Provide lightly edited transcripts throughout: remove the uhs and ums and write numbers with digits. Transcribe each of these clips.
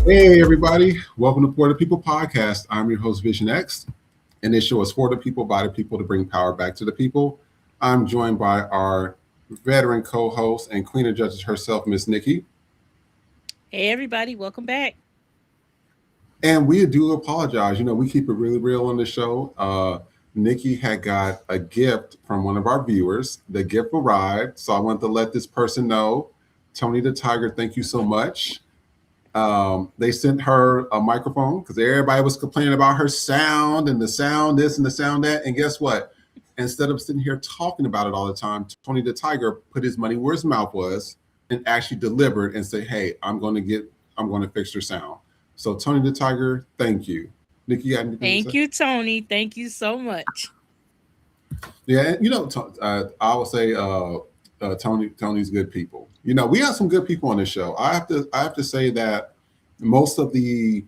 Hey, everybody. Welcome to For the People podcast. I'm your host, Vision X, and this show is for the people, by the people, to bring power back to the people. I'm joined by our veteran co host and queen of judges herself, Miss Nikki. Hey everybody, welcome back. And we do apologize. We keep it really real on the show. Nikki had got a gift from one of our viewers. The gift arrived, so I want to let this person know. Tony the Tiger, thank you so much. They sent her a microphone because everybody was complaining about her sound and the sound this and the sound that. And guess what? Instead of sitting here talking about it all the time, Tony the Tiger put his money where his mouth was and actually delivered and say, "Hey, I'm going to fix your sound." So Tony the Tiger, thank you. Nikki, you got anything to Thank say? you, Tony. Thank you so much. Yeah, I would say Tony's good people. We have some good people on this show. I have to say that most of the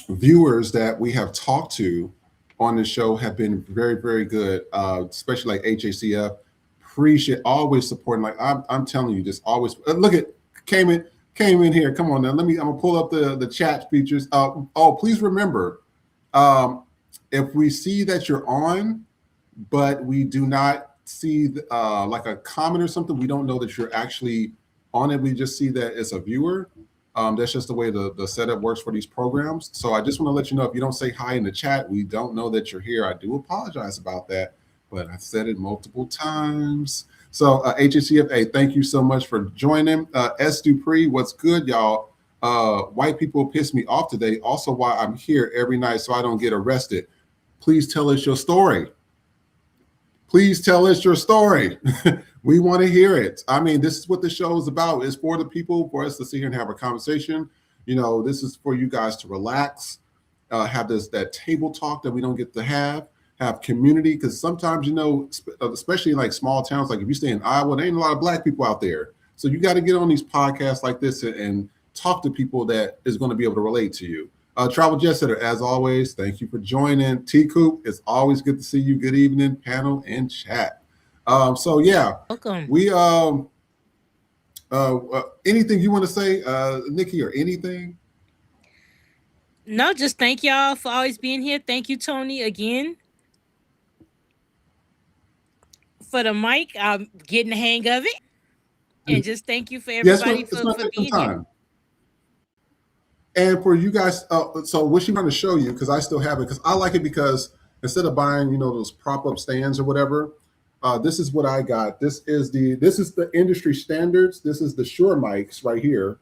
viewers that we have talked to on the show have been very, very good, especially like HACF. Appreciate always supporting. Like I'm telling you, just always look at came in came in here. Come on now, I'm gonna pull up the chat features. Please remember, um, if we see that you're on, but we do not see like a comment or something, we don't know that you're actually on it. We just see that it's a viewer. That's just the way the setup works for these programs. So I just want to let you know, if you don't say hi in the chat, we don't know that you're here. I do apologize about that, but I've said it multiple times. So HCFA, thank you so much for joining. S. Dupree, what's good, y'all? White people piss me off today. Also, why I'm here every night so I don't get arrested. Please tell us your story. Please tell us your story. We want to hear it. I mean, this is what the show is about. It's for the people, for us to sit here and have a conversation. This is for you guys to relax, have that table talk that we don't get to have community. Because sometimes, especially in like small towns, like if you stay in Iowa, there ain't a lot of Black people out there. So you got to get on these podcasts like this and talk to people that is going to be able to relate to you. Travel Jet Setter, as always, thank you for joining. T Coop, it's always good to see you. Good evening, panel and chat. So yeah, Welcome. we anything you want to say, Nikki, or anything? No, just thank y'all for always being here. Thank you, Tony, again for the mic. I'm getting the hang of it. And just thank you for Yeah, everybody it's for, going to for take some being here. time. And for you guys, so what she trying to show you, because I still have it, because I like it, because instead of buying, those prop up stands or whatever, this is what I got. This is the industry standards. This is the Shure mics right here,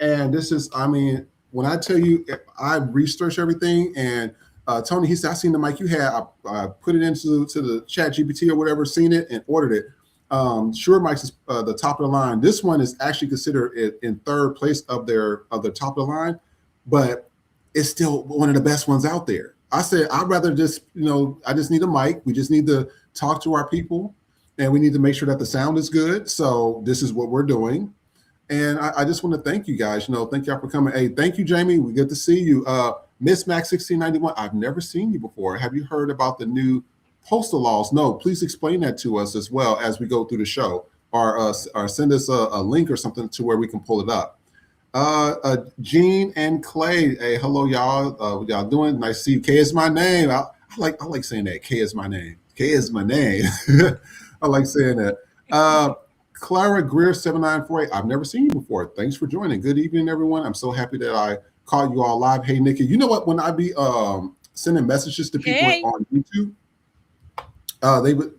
and this is, I mean, when I tell you, I researched everything, and Tony, he said, I seen the mic you had. I put it into the chat GPT or whatever, seen it and ordered it. Shure mics is the top of the line. This one is actually considered in third place of the top of the line, but it's still one of the best ones out there. I said, I'd rather just, I just need a mic. We just need to talk to our people, and we need to make sure that the sound is good. So this is what we're doing. And I just want to thank you guys. Thank y'all for coming. Hey, thank you, Jamie. We good to see you. Miss Max 1691. I've never seen you before. Have you heard about the new postal laws? No. Please explain that to us as well as we go through the show, or send us a link or something to where we can pull it up. Gene and Clay. Hey, hello, y'all. What y'all doing? Nice to see you. K is my name. I like saying that. K is my name. K is my name. I like saying that. Clara Greer 7948. I've never seen you before. Thanks for joining. Good evening, everyone. I'm so happy that I caught you all live. Hey, Nikki, you know what? When I be sending messages to people Hey. on YouTube,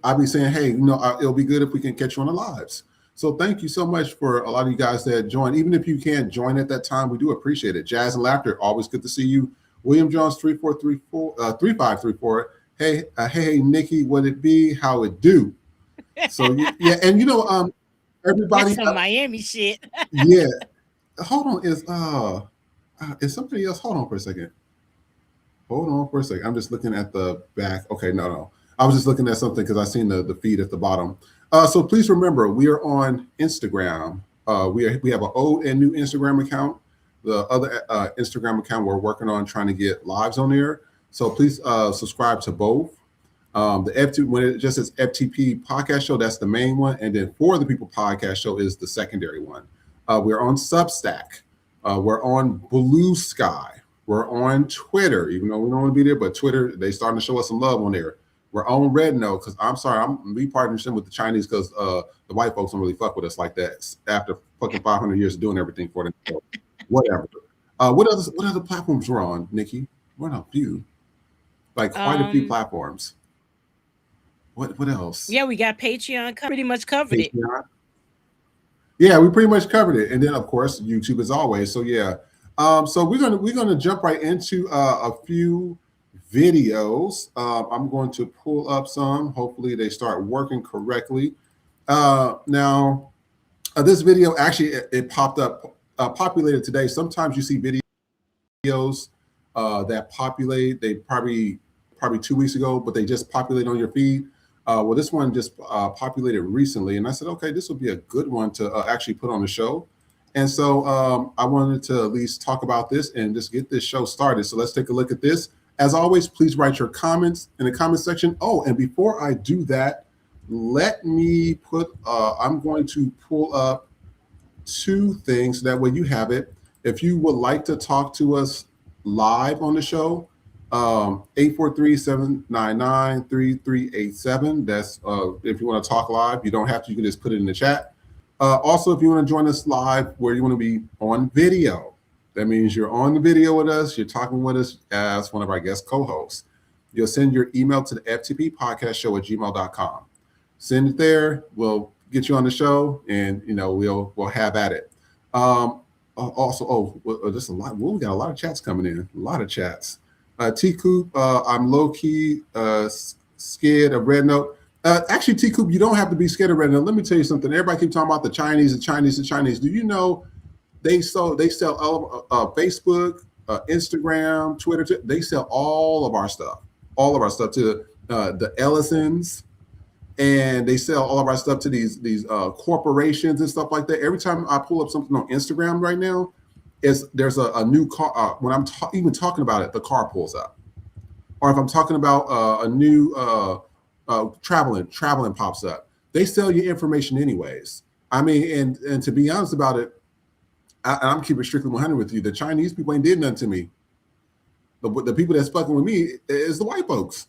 I'd be saying, hey, it'll be good if we can catch you on the lives. So thank you so much for a lot of you guys that join. Even if you can't join at that time, we do appreciate it. Jazz and Laughter, always good to see you. William Jones 3534. Hey, Nikki, what it be? How it do? So yeah, and That's everybody, some Miami shit. yeah. Hold on, is somebody else? Hold on for a second. Hold on for a second. I'm just looking at the back. Okay, no. I was just looking at something because I seen the feed at the bottom. So please remember, we are on Instagram. We have an old and new Instagram account. The other Instagram account we're working on trying to get lives on there. So please subscribe to both. The F2, when it just says FTP podcast show, that's the main one. And then For the People podcast show is the secondary one. We're on Substack. We're on Blue Sky. We're on Twitter, even though we don't want to be there, but Twitter, they starting to show us some love on there. We're on Red Note because I'm sorry, we partnering with the Chinese because the white folks don't really fuck with us like that after fucking 500 years of doing everything for them. So, whatever. What other platforms we're on, Nikki? We're on a few, like quite a few platforms. What else? Yeah, we got Patreon. Pretty much covered it. Patreon. Yeah, we pretty much covered it, and then of course YouTube as always. So yeah, so we're gonna jump right into a few videos. I'm going to pull up some. Hopefully they start working correctly. Now, this video actually it popped up, populated today. Sometimes you see videos that populate. They probably 2 weeks ago, but they just populate on your feed. Well, this one just populated recently, and I said, okay, this will be a good one to actually put on the show. And so I wanted to at least talk about this and just get this show started. So let's take a look at this. As always, please write your comments in the comment section. Oh, and before I do that, let me I'm going to pull up two things. That way you have it. If you would like to talk to us live on the show, 843-799-3387. That's if you want to talk live. You don't have to. You can just put it in the chat. Also, if you want to join us live where you want to be on video, that means you're on the video with us. You're talking with us as one of our guest co-hosts. You'll send your email to the FTP podcast show at gmail.com. Send it there. We'll get you on the show, and we'll have at it. Also, there's a lot. Well, we got a lot of chats coming in. A lot of chats. T Coop, I'm low key scared of Red Note. Actually, T Coop, you don't have to be scared of Red Note. Let me tell you something. Everybody keeps talking about the Chinese. Do you know they sell all Facebook, Instagram, Twitter? They sell all of our stuff to the Ellisons, and they sell all of our stuff to these corporations and stuff like that. Every time I pull up something on Instagram right now, there's a new car. When I'm even talking about it, the car pulls up. Or if I'm talking about a new traveling pops up. They sell you information anyways. I mean, and to be honest about it, I'm keeping strictly 100 with you. The Chinese people ain't did nothing to me. The people that's fucking with me is the white folks.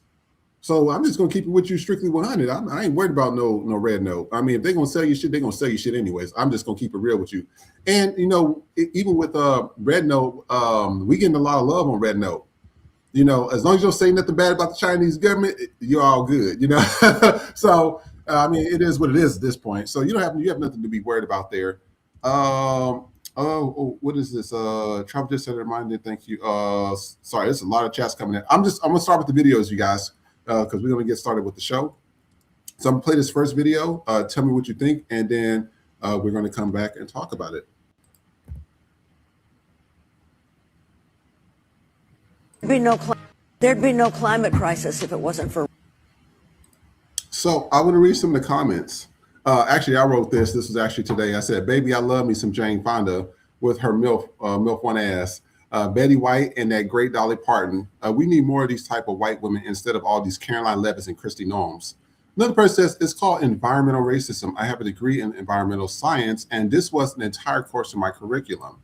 So I'm just gonna keep it with you strictly 100. I ain't worried about no Red Note. I mean, if they're gonna sell you shit, they're gonna sell you shit anyways. I'm just gonna keep it real with you. And even with Red Note, we getting a lot of love on Red Note. As long as you don't say nothing bad about the Chinese government, you're all good. So I mean, it is what it is at this point. So you have nothing to be worried about there. What is this? Trump just said reminded. Thank you. Sorry, there's a lot of chats coming in. I'm gonna start with the videos, you guys, because we're gonna get started with the show. So I'm gonna play this first video. Tell me what you think, and then we're gonna come back and talk about it. There'd be no climate crisis if it wasn't for. So I want to read some of the comments. Actually, I wrote this. This was actually today. I said, "Baby, I love me some Jane Fonda with her milf one ass, Betty White, and that great Dolly Parton. We need more of these type of white women instead of all these Caroline Levitt and Christy Norms." Another person says, "It's called environmental racism. I have a degree in environmental science, and this was an entire course in my curriculum."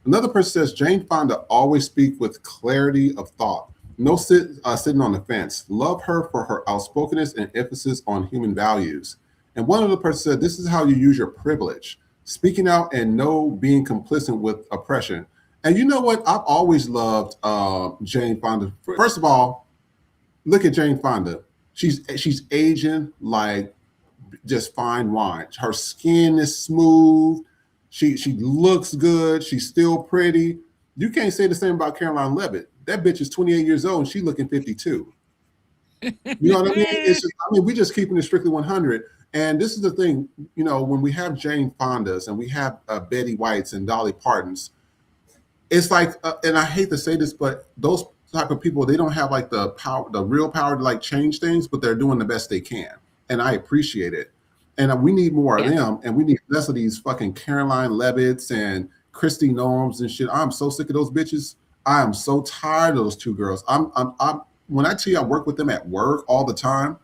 Another person says, "Jane Fonda always speak with clarity of thought. No sitting on the fence. Love her for her outspokenness and emphasis on human values." And one other person said, "This is how you use your privilege, speaking out and no being complicit with oppression." And you know what? I've always loved Jane Fonda. First of all, look at Jane Fonda. She's aging like just fine wine. Her skin is smooth. She looks good. She's still pretty. You can't say the same about Caroline Levitt. That bitch is 28 years old and she's looking 52. You know what I mean? We're just keeping it strictly 100. And this is the thing, when we have Jane Fondas and we have Betty Whites and Dolly Partons, it's like, and I hate to say this, but those type of people, they don't have like the power, the real power to like change things, but they're doing the best they can. And I appreciate it. And we need more of them, and we need less of these fucking Caroline Levitts and Christy Norms and shit. I'm so sick of those bitches. I am so tired of those two girls. I'm when I tell you I work with them at work all the time,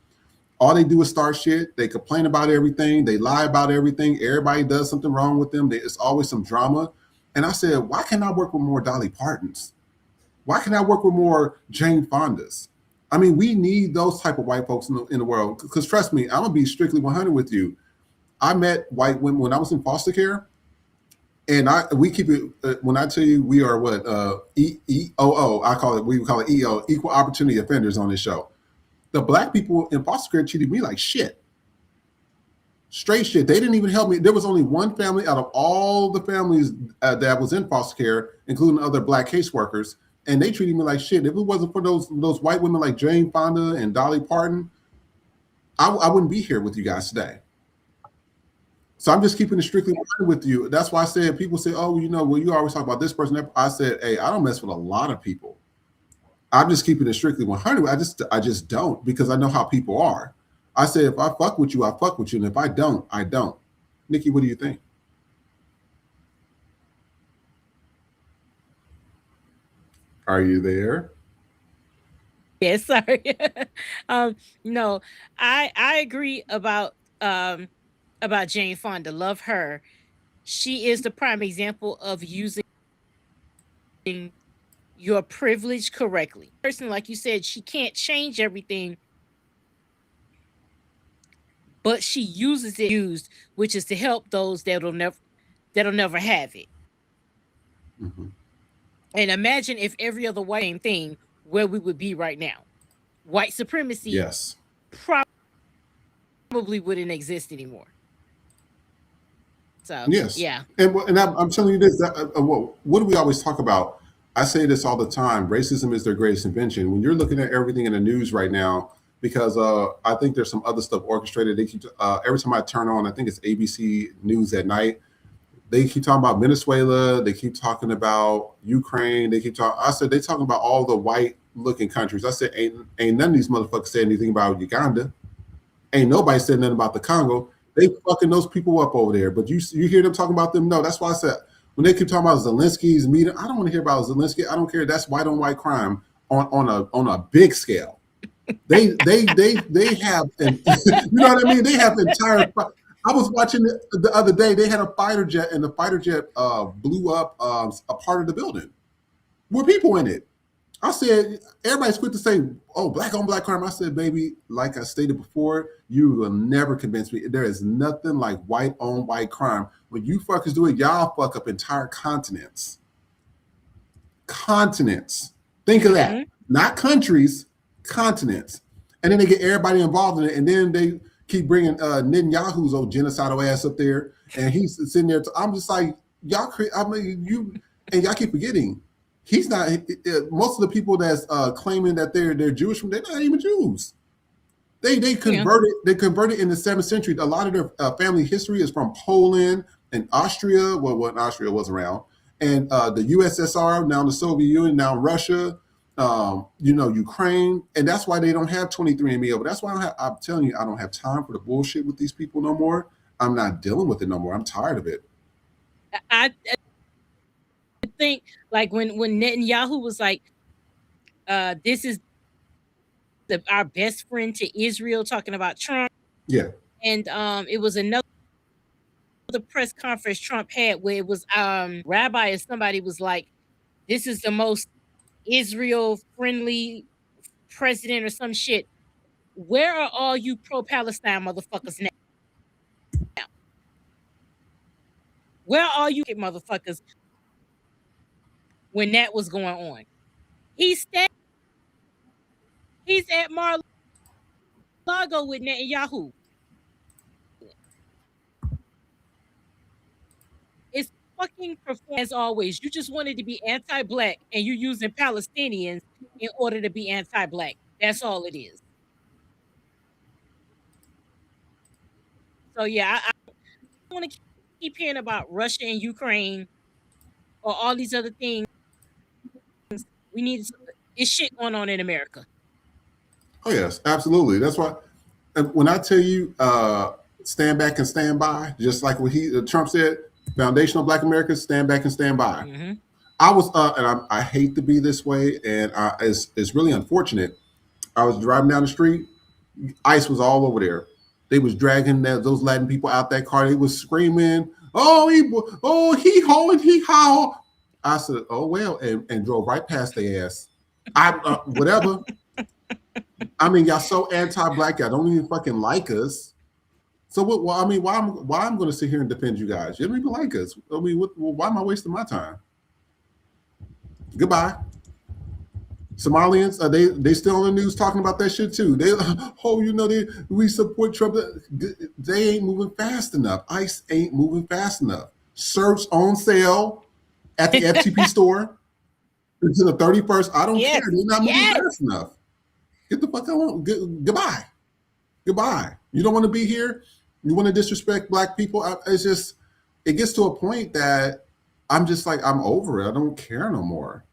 all they do is start shit. They complain about everything. They lie about everything. Everybody does something wrong with them. It's always some drama. And I said, why can't I work with more Dolly Partons? Why can't I work with more Jane Fondas? I mean, we need those type of white folks in the world. Because trust me, I'm gonna be strictly 100 with you. I met white women when I was in foster care, and we keep it. When I tell you we are what EOO, I call it. We call it EO, equal opportunity offenders on this show. The black people in foster care treated me like shit. Straight shit. They didn't even help me. There was only one family out of all the families that was in foster care, including other black caseworkers, and they treated me like shit. If it wasn't for those white women like Jane Fonda and Dolly Parton, I wouldn't be here with you guys today. So I'm just keeping it strictly with you. That's why I said people say, "Oh, you know, well, you always talk about this person." I said, "Hey, I don't mess with a lot of people. I'm just keeping it strictly 100. I just don't, because I know how people are." I said, if I fuck with you, I fuck with you. And if I don't, I don't. Nikki, what do you think? Are you there? Yeah, sorry. No, I agree about Jane Fonda. Love her. She is the prime example of using your privilege correctly. Person, like you said, she can't change everything, but she uses it used, which is to help those that'll never have it. Mm-hmm. And imagine if every other white thing, where we would be right now. White supremacy Yes. probably wouldn't exist anymore. So Yes. yeah. And I'm telling you this. What do we always talk about? I say this all the time. Racism is their greatest invention. When you're looking at everything in the news right now, because I think there's some other stuff orchestrated. They keep every time I turn on, I think it's ABC News at night. They keep talking about Venezuela. They keep talking about Ukraine. They keep talking. I said they talking about all the white-looking countries. I said ain't none of these motherfuckers say anything about Uganda. Ain't nobody said nothing about the Congo. They fucking those people up over there. But you hear them talking about them? No, that's why I said when they keep talking about Zelensky's meeting, I don't want to hear about Zelensky. I don't care. That's white on white crime on a big scale. They have, and you know what I mean. They have entire. I was watching the other day. They had a fighter jet, and the fighter jet blew up a part of the building with people in it. I said, everybody's quick to say, "Oh, black on black crime." I said, "Baby, like I stated before, you will never convince me. There is nothing like white on white crime. When you fuckers do it, y'all fuck up entire continents. Continents. Think of that. Not countries, continents. And then they get everybody involved in it, and then they keep bringing Netanyahu's old genocidal ass up there, and he's sitting there. I'm just like, y'all. And y'all keep forgetting. He's not. Most of the people that's claiming that they're Jewish, they're not even Jews. They converted. Yeah. They converted in the 7th century. A lot of their family history is from Poland and Austria. Well, when Austria was around, and the USSR, now the Soviet Union, now Russia. Ukraine, and that's why they don't have 23andMe over. That's why I'm telling you, I don't have time for the bullshit with these people no more. I'm not dealing with it no more. I'm tired of it. I think like when Netanyahu was like, this is our best friend to Israel, talking about Trump. Yeah. And it was another press conference Trump had where it was rabbi or somebody was like, this is the most Israel friendly president or some shit. Where are all you pro-Palestine motherfuckers now? Where are you motherfuckers when that was going on? He's at Mar-a-Lago with Netanyahu. It's fucking perform as always. You just wanted to be anti-black and you're using Palestinians in order to be anti-black. That's all it is. So yeah, I don't want to keep hearing about Russia and Ukraine or all these other things. We need it's shit going on in America. Oh yes, absolutely. That's why when I tell you stand back and stand by, just like what Trump said, foundational Black Americans, stand back and stand by. Mm-hmm. I was, and I hate to be this way, and it's really unfortunate. I was driving down the street, ICE was all over there. They was dragging those Latin people out that car. They was screaming, he ho and he how. I said, oh well, and drove right past their ass. Whatever. I mean, y'all so anti-black, y'all don't even fucking like us. So what? Well, I mean, why I'm going to sit here and defend you guys? You don't even like us. I mean, why am I wasting my time? Goodbye. Somalians, they still on the news talking about that shit too. We support Trump. They ain't moving fast enough. ICE ain't moving fast enough. Search on sale at the FTP store until the 31st. I don't care. They're not moving fast enough. Get the fuck out. Goodbye. Goodbye. You don't want to be here. You want to disrespect black people. It gets to a point that I'm just like, I'm over it. I don't care no more.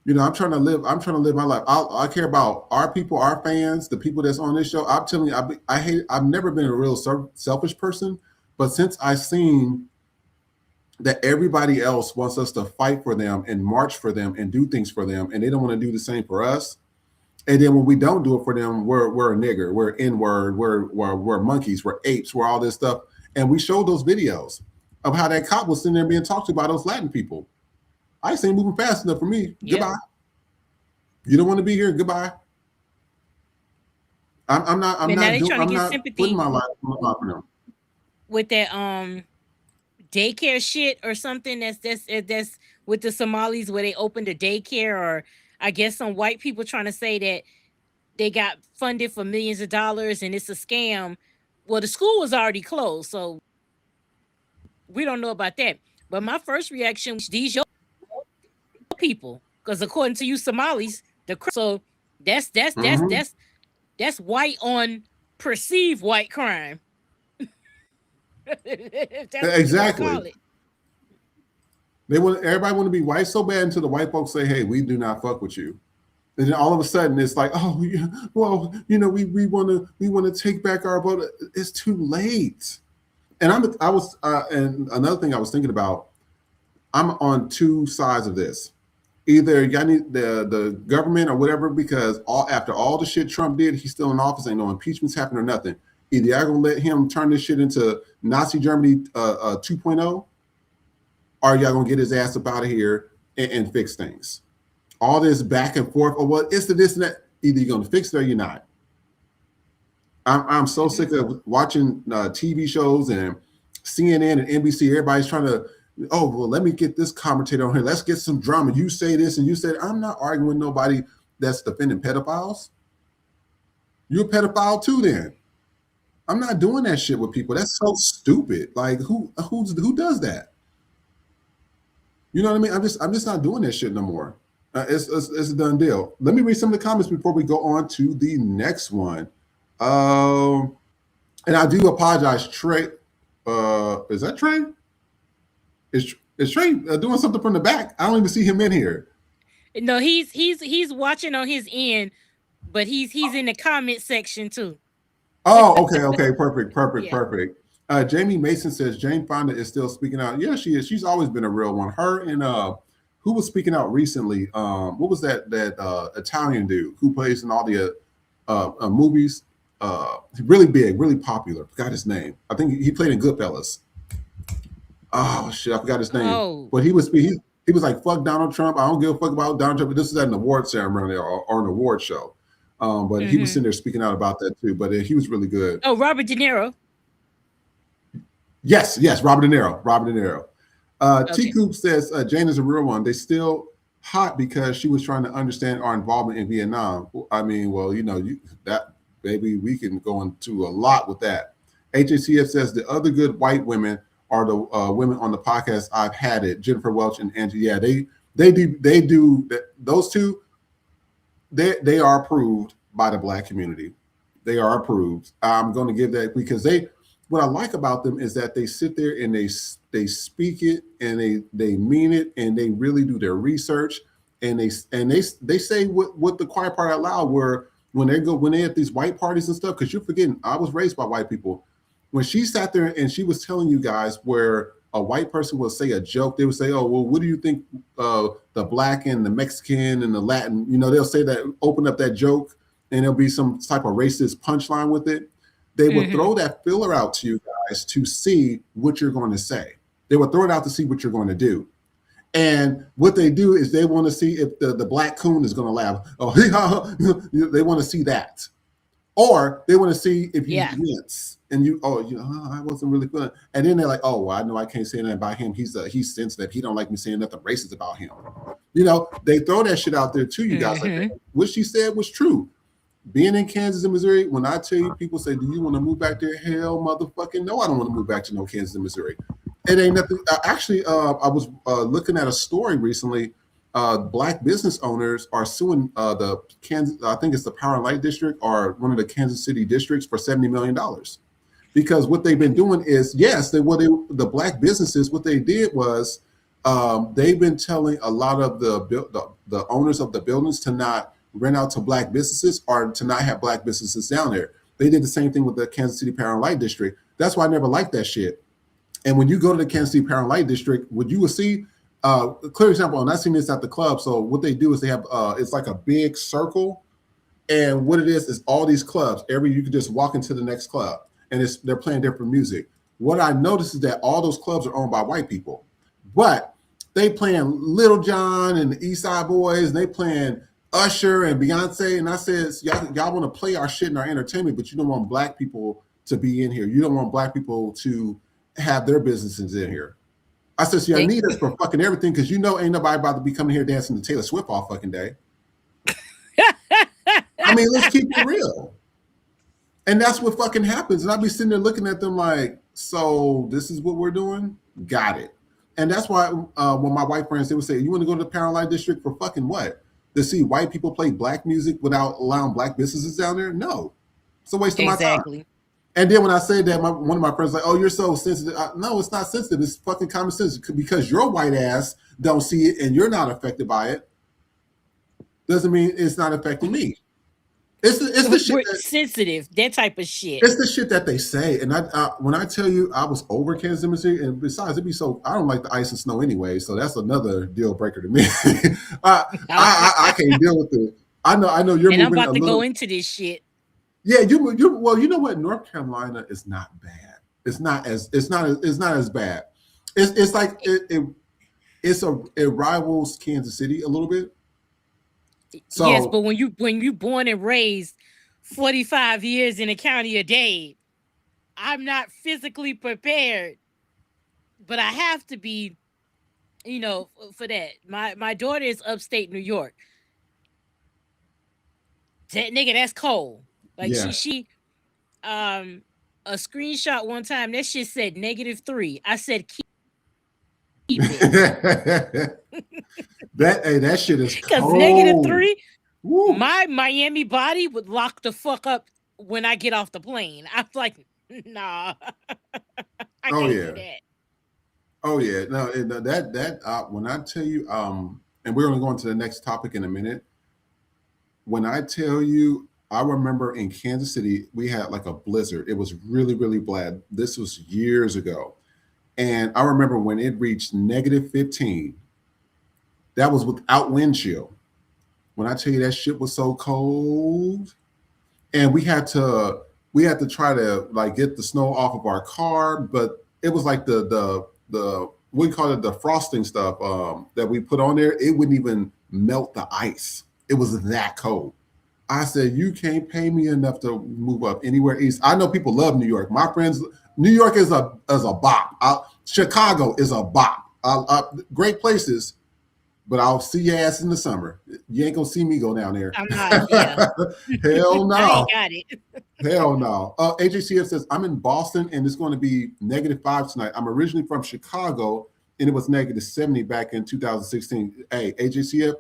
I'm trying to live my life. I care about our people, our fans, the people that's on this show. I'm telling you, I've never been a real selfish person, but since I've seen that everybody else wants us to fight for them and march for them and do things for them, and they don't want to do the same for us. And then when we don't do it for them, we're a nigger, we're N-word, we're monkeys, we're apes, we're all this stuff. And we showed those videos of how that cop was sitting there being talked to by those Latin people. I ain't moving fast enough for me. Yep. Goodbye. You don't want to be here. Goodbye. I'm not putting my life on them. With that daycare shit or something that's with the Somalis where they opened a daycare, or I guess some white people trying to say that they got funded for millions of dollars and it's a scam. Well, the school was already closed, so we don't know about that. But my first reaction was, these your people, because according to you Somalis, so that's white on perceived white crime. Exactly. Everybody want to be white so bad until the white folks say, "Hey, we do not fuck with you," and then all of a sudden it's like, "Oh, yeah, well, we want to take back our vote." It's too late. And and another thing I was thinking about, I'm on two sides of this. Either y'all need the government or whatever, because after all the shit Trump did, he's still in office, ain't no impeachments happening or nothing. Either y'all gonna let him turn this shit into Nazi Germany 2.0, or y'all gonna get his ass up out of here and fix things. All this back and forth, or what it's this and that. Either you're gonna fix it or you're not. I'm so sick of watching TV shows and CNN and NBC. Everybody's trying to, oh, well, let me get this commentator on here. Let's get some drama. You say this and you say that. I'm not arguing with nobody that's defending pedophiles. You're a pedophile too then. I'm not doing that shit with people. That's so stupid. Like who does that? You know what I mean? I'm just not doing that shit no more. It's a done deal. Let me read some of the comments before we go on to the next one. And I do apologize, Trey. Is that Trey? Is Trey doing something from the back? I don't even see him in here. No, he's watching on his end, but he's in the comment section too. Oh, okay, perfect. Jamie Mason says Jane Fonda is still speaking out. Yeah, she is. She's always been a real one. Her and who was speaking out recently? What was that Italian dude who plays in all the movies? Really big, really popular. Forgot his name. I think he played in Goodfellas. Oh shit, I forgot his name. Oh. But he was like, fuck Donald Trump. I don't give a fuck about Donald Trump. This is at an award ceremony or an award show. But he was sitting there speaking out about that too. But he was really good. Oh, Robert De Niro. Yes, Robert De Niro. T. Coop says Jane is a real one. They still hot because she was trying to understand our involvement in Vietnam. I mean, well, that baby, we can go into a lot with that. HACF says the other good white women are the women on the podcast. I've had it. Jennifer Welch and Angie. Yeah, they do those two. They are approved by the Black community. They are approved. I'm going to give that because what I like about them is that they sit there and they speak it and they mean it and they really do their research and they say what the quiet part out loud, where when they at these white parties and stuff, because you're forgetting, I was raised by white people. When she sat there and she was telling you guys where a white person will say a joke, they would say, oh, well, what do you think the Black and the Mexican and the Latin, they'll say that, open up that joke and there'll be some type of racist punchline with it. They would throw that filler out to you guys to see what you're going to say. They will throw it out to see what you're going to do. And what they do is they want to see if the black coon is going to laugh. Oh, they want to see that. Or they want to see if you wince and I wasn't really feeling. And then they're like, oh, well, I know I can't say that about him. He's sensitive. He don't like me saying nothing racist about him. They throw that shit out there to you guys. Like, what she said was true. Being in Kansas and Missouri, when I tell you, people say, do you want to move back there? Hell, motherfucking no, I don't want to move back to no Kansas and Missouri. It ain't nothing. Actually, I was looking at a story recently. Black business owners are suing the Kansas, I think it's the Power and Light District or one of the Kansas City districts for $70 million. Because what they've been doing is, the black businesses, what they did was they've been telling a lot of the owners of the buildings to not rent out to black businesses or to not have black businesses down there. They did the same thing with the Kansas City Power and Light District. That's why I never liked that shit. And when you go to the Kansas City Power and Light District, what you will see, a clear example, and I've seen this at the club. So what they do is they have, it's like a big circle. And what it is all these clubs. You can just walk into the next club and they're playing different music. What I noticed is that all those clubs are owned by white people. But they playing Little John and the East Side Boys, and they playing Usher and Beyonce. And I said, y'all want to play our shit in our entertainment, but you don't want black people to be in here. You don't want black people to have their businesses in here. I said, so y'all need us for fucking everything, because ain't nobody about to be coming here dancing to Taylor Swift all fucking day. I mean, let's keep it real. And that's what fucking happens. And I'll be sitting there looking at them like, so this is what we're doing? Got it. And that's why when my white friends, they would say, you want to go to the Power and Light District for fucking what? To see white people play black music without allowing black businesses down there? No. It's a waste of my time. And then when I say that, one of my friends like, oh, you're so sensitive. No, it's not sensitive. It's fucking common sense. Because your white ass don't see it and you're not affected by it, doesn't mean it's not affecting me. It's the shit sensitive, that type of shit. It's the shit that they say. And when I tell you I was over Kansas and Missouri, and besides, I don't like the ice and snow anyway, so that's another deal breaker to me. I can't deal with it. I know you're. And I'm about to go into this shit. Yeah, well, you know what? North Carolina is not bad. It's not as bad. It's like it rivals Kansas City a little bit. So, yes, but when you born and raised 45 years in the county of Dade, I'm not physically prepared, but I have to be, for that. My daughter is upstate New York. That nigga, that's cold. Like she a screenshot one time, that shit said -3. I said keep it. that shit is because -3, woo. My Miami body would lock the fuck up when I get off the plane. I'm like, nah. I can't do that. Oh yeah, no, that when I tell you, and we're gonna go into the next topic in a minute. When I tell you, I remember in Kansas City we had like a blizzard. It was really, really bad. This was years ago. And I remember when it reached -15, that was without wind chill. When I tell you that shit was so cold, and we had to try to like get the snow off of our car, but it was like the we call it the frosting stuff that we put on there. It wouldn't even melt the ice. It was that cold. I said, you can't pay me enough to move up anywhere east. I know people love New York. My friends, New York is a bop. Chicago is a bop. Great places, but I'll see your ass in the summer. You ain't gonna see me go down there. I'm not. Yeah. Hell no. I ain't got it. Hell no. AJCF says, I'm in Boston and it's going to be -5 tonight. I'm originally from Chicago and it was -70 back in 2016. Hey, AJCF,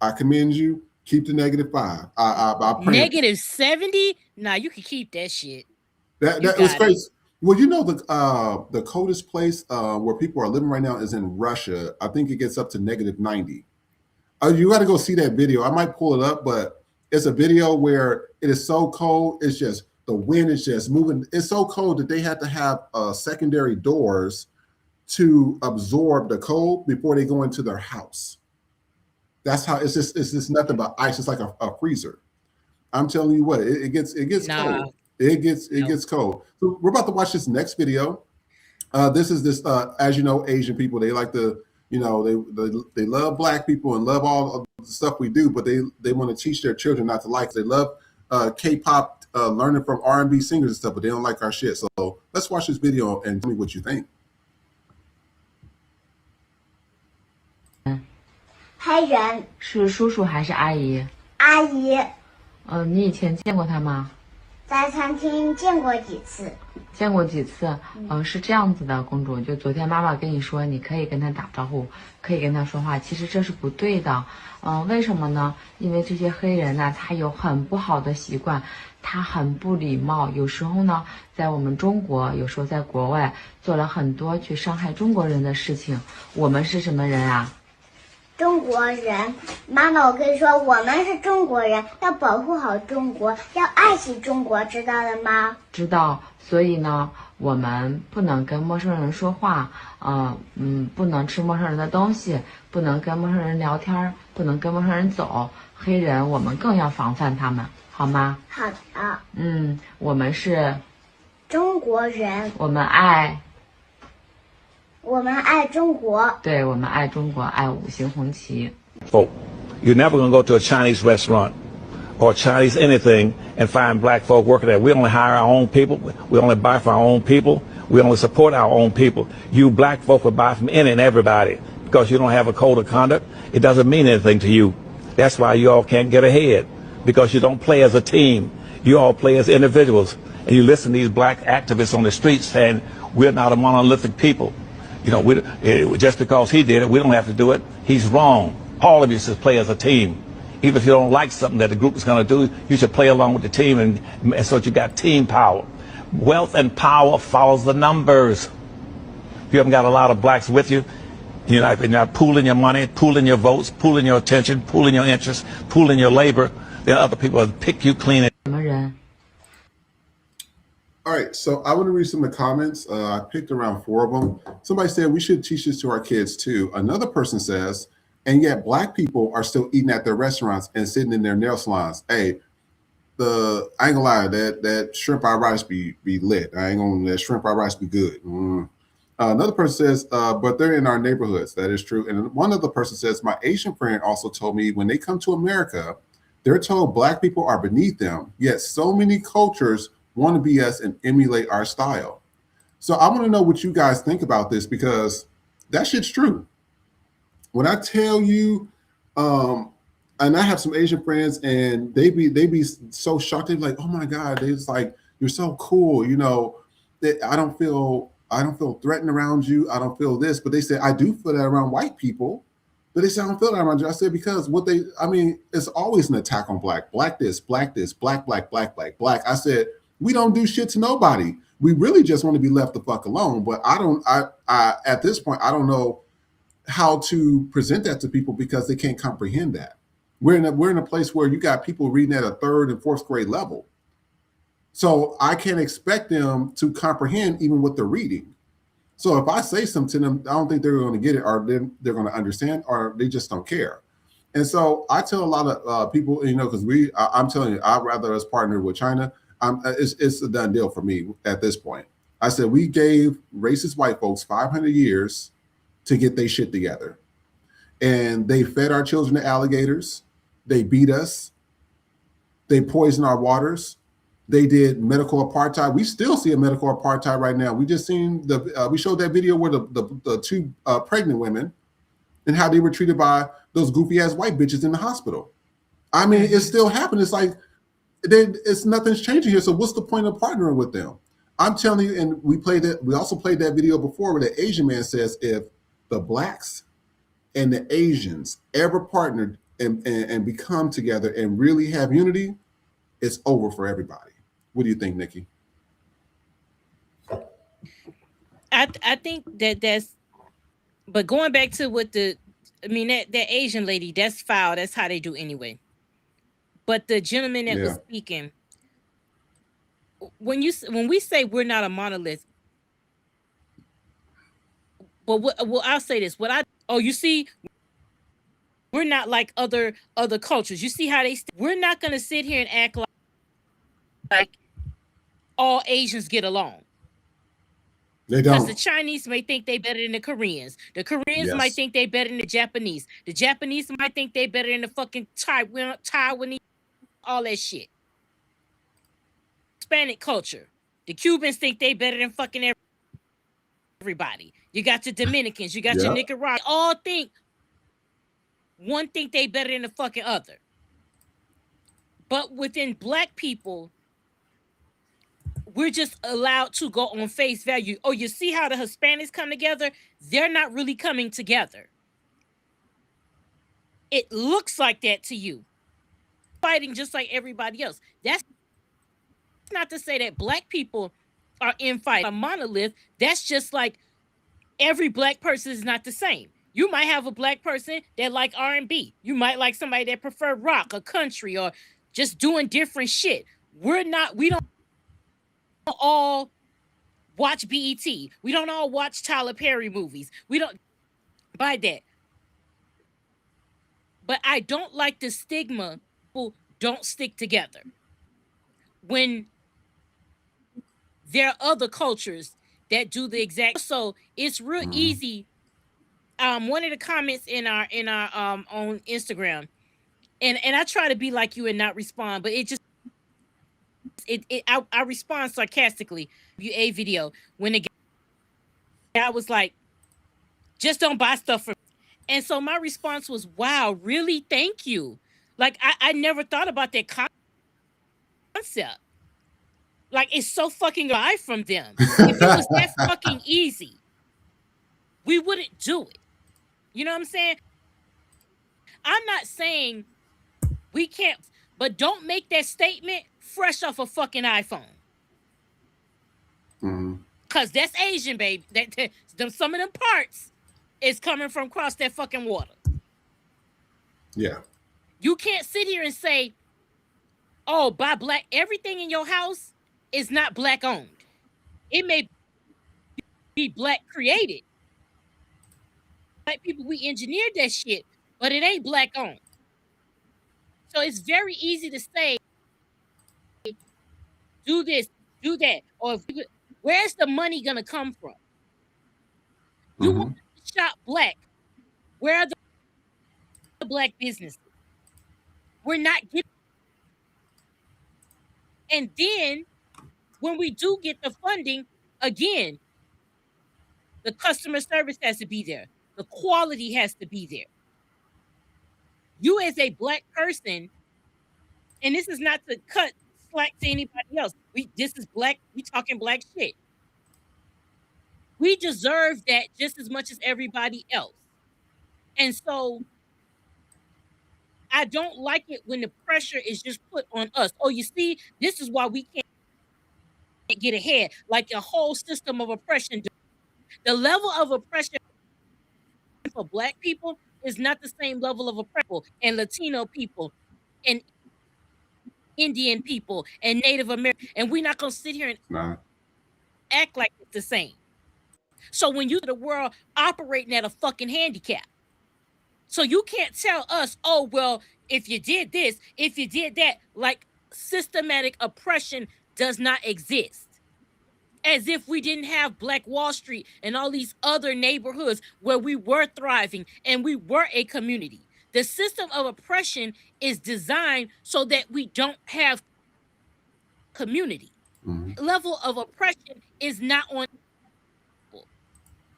I commend you. Keep the -5. I pray. -70? Nah, you can keep that shit. That was crazy. Well, the coldest place where people are living right now is in Russia. I think it gets up to -90. You got to go see that video. I might pull it up, but it's a video where it is so cold. It's just the wind is just moving. It's so cold that they had to have secondary doors to absorb the cold before they go into their house. That's how it's just nothing but ice. It's like a freezer. I'm telling you what, it gets cold. It gets cold. So we're about to watch this next video. This is as you know, Asian people, they like to, they love Black people and love all of the stuff we do, but they want to teach their children not to like. They love K-pop, learning from R&B singers and stuff, but they don't like our shit. So let's watch this video and tell me what you think. 黑人是叔叔还是阿姨？阿姨你以前见过他吗？在餐厅见过几次。见过几次？是这样子的，公主，就昨天妈妈跟你说，你可以跟他打招呼，可以跟他说话，其实这是不对的。为什么呢？因为这些黑人呢，他有很不好的习惯，他很不礼貌，有时候呢，在我们中国，有时候在国外做了很多去伤害中国人的事情。我们是什么人啊？中国人，妈妈，我跟你说，我们是中国人，要保护好中国，要爱惜中国，知道了吗？知道。所以呢，我们不能跟陌生人说话，不能吃陌生人的东西，不能跟陌生人聊天，不能跟陌生人走。黑人，我们更要防范他们，好吗？好的。我们是中国人，我们爱中国。对，我们爱中国，爱五星红旗。Folk, you're never going to go to a Chinese restaurant or Chinese anything and find Black folk working there. We only hire our own people. We only buy from our own people. We only support our own people. You Black folk will buy from any and everybody because you don't have a code of conduct. It doesn't mean anything to you. That's why you all can't get ahead, because you don't play as a team. You all play as individuals. And you listen to these Black activists on the streets saying, we're not a monolithic people. Just because he did it, we don't have to do it. He's wrong. All of you should play as a team. Even if you don't like something that the group is going to do, you should play along with the team, and so that you got team power. Wealth and power follows the numbers. If you haven't got a lot of Blacks with you, you're not pooling your money, pooling your votes, pooling your attention, pooling your interests, pooling your labor, then other people will pick you clean. All right, so I want to read some of the comments. I picked around 4 of them. Somebody said we should teach this to our kids too. Another person says, and yet Black people are still eating at their restaurants and sitting in their nail salons. Hey, I ain't gonna lie, that shrimp fried rice be lit. That shrimp fried rice be good. Another person says, but they're in our neighborhoods. That is true. And one other person says, my Asian friend also told me when they come to America, they're told Black people are beneath them. Yet so many cultures want to be us and emulate our style. So I want to know what you guys think about this, because that shit's true. When I tell you, and I have some Asian friends, and they be so shocked. They're like, "Oh my God!" They're just like, "You're so cool." I don't feel threatened around you. I don't feel this, but they say I do feel that around white people. But they say I don't feel that around you. I said because it's always an attack on black this, black, black. I said we don't do shit to nobody. We really just want to be left the fuck alone. But I at this point I don't know how to present that to people because they can't comprehend that. We're in a place where you got people reading at a 3rd and 4th grade level. So I can't expect them to comprehend even what they're reading. So if I say something to them, I don't think they're going to get it, or they're going to understand, or they just don't care. And so I tell a lot of people, because I'm telling you, I'd rather us partner with China. It's a done deal for me at this point. I said we gave racist white folks 500 years to get their shit together. And they fed our children to alligators. They beat us. They poisoned our waters. They did medical apartheid. We still see a medical apartheid right now. We just seen we showed that video where the 2 pregnant women and how they were treated by those goofy ass white bitches in the hospital. I mean, it's still happening. It's like nothing's changing here. So what's the point of partnering with them? I'm telling you, and we also played that video before where the Asian man says if the Blacks and the Asians ever partnered and become together and really have unity, it's over for everybody. What do you think, Nikki? I think that's, but going back to what that Asian lady, that's foul. That's how they do anyway. But the gentleman that was speaking, when we say we're not a monolith, but I'll say this. You see, we're not like other cultures. You see how we're not going to sit here and act like all Asians get along. They Because don't. the Chinese may think they better than the Koreans. The Koreans Yes. might think they better than the Japanese. The Japanese might think they better than the fucking Taiwanese, all that shit. Hispanic culture. The Cubans think they better than fucking everybody. You got your Dominicans, you got your Yep. Nicaraguans. All think they better than the fucking other. But within black people, we're just allowed to go on face value. Oh, you see how the Hispanics come together? They're not really coming together. It looks like that to you. Fighting just like everybody else. That's not to say that black people are in fight a monolith. That's just like every black person is not the same. You might have a black person that like R&B. You might like somebody that prefer rock or country or just doing different shit. We don't all watch BET. We don't all watch Tyler Perry movies. We don't buy that. But I don't like the stigma people don't stick together. When there are other cultures that do the exact. So it's real easy. One of the comments in our on Instagram, and I try to be like you and not respond, but it just I respond sarcastically. A video when the guy was like, just don't buy stuff from. And so my response was, wow, really? Thank you. Like I never thought about that concept. Like it's so fucking buy from them. If it was that fucking easy, we wouldn't do it. You know what I'm saying? I'm not saying we can't, but don't make that statement fresh off a fucking iPhone. Cause that's Asian, baby. Some of them parts is coming from across that fucking water. Yeah. You can't sit here and say, oh, buy black. Everything in your house is not black owned. It may be black created. Black people, we engineered that shit, but it ain't black owned. So it's very easy to say, do this, do that. Or where's the money gonna come from? You want to shop black. Where are the black businesses? We're not getting. And then when we do get the funding, again, the customer service has to be there. The quality has to be there. You as a black person, and this is not to cut slack to anybody else. This is black. We talking black shit. We deserve that just as much as everybody else. And so I don't like it when the pressure is just put on us. Oh, you see, this is why we can't get ahead. Like a whole system of oppression. The level of oppression for black people is not the same level of oppression and Latino people and Indian people and Native American. And we're not gonna sit here and act like it's the same. So when you the world operating at a fucking handicap. So you can't tell us, oh, well, if you did this, if you did that, like systematic oppression does not exist. As if we didn't have Black Wall Street and all these other neighborhoods where we were thriving and we were a community. The system of oppression is designed so that we don't have community. Level of oppression is not on.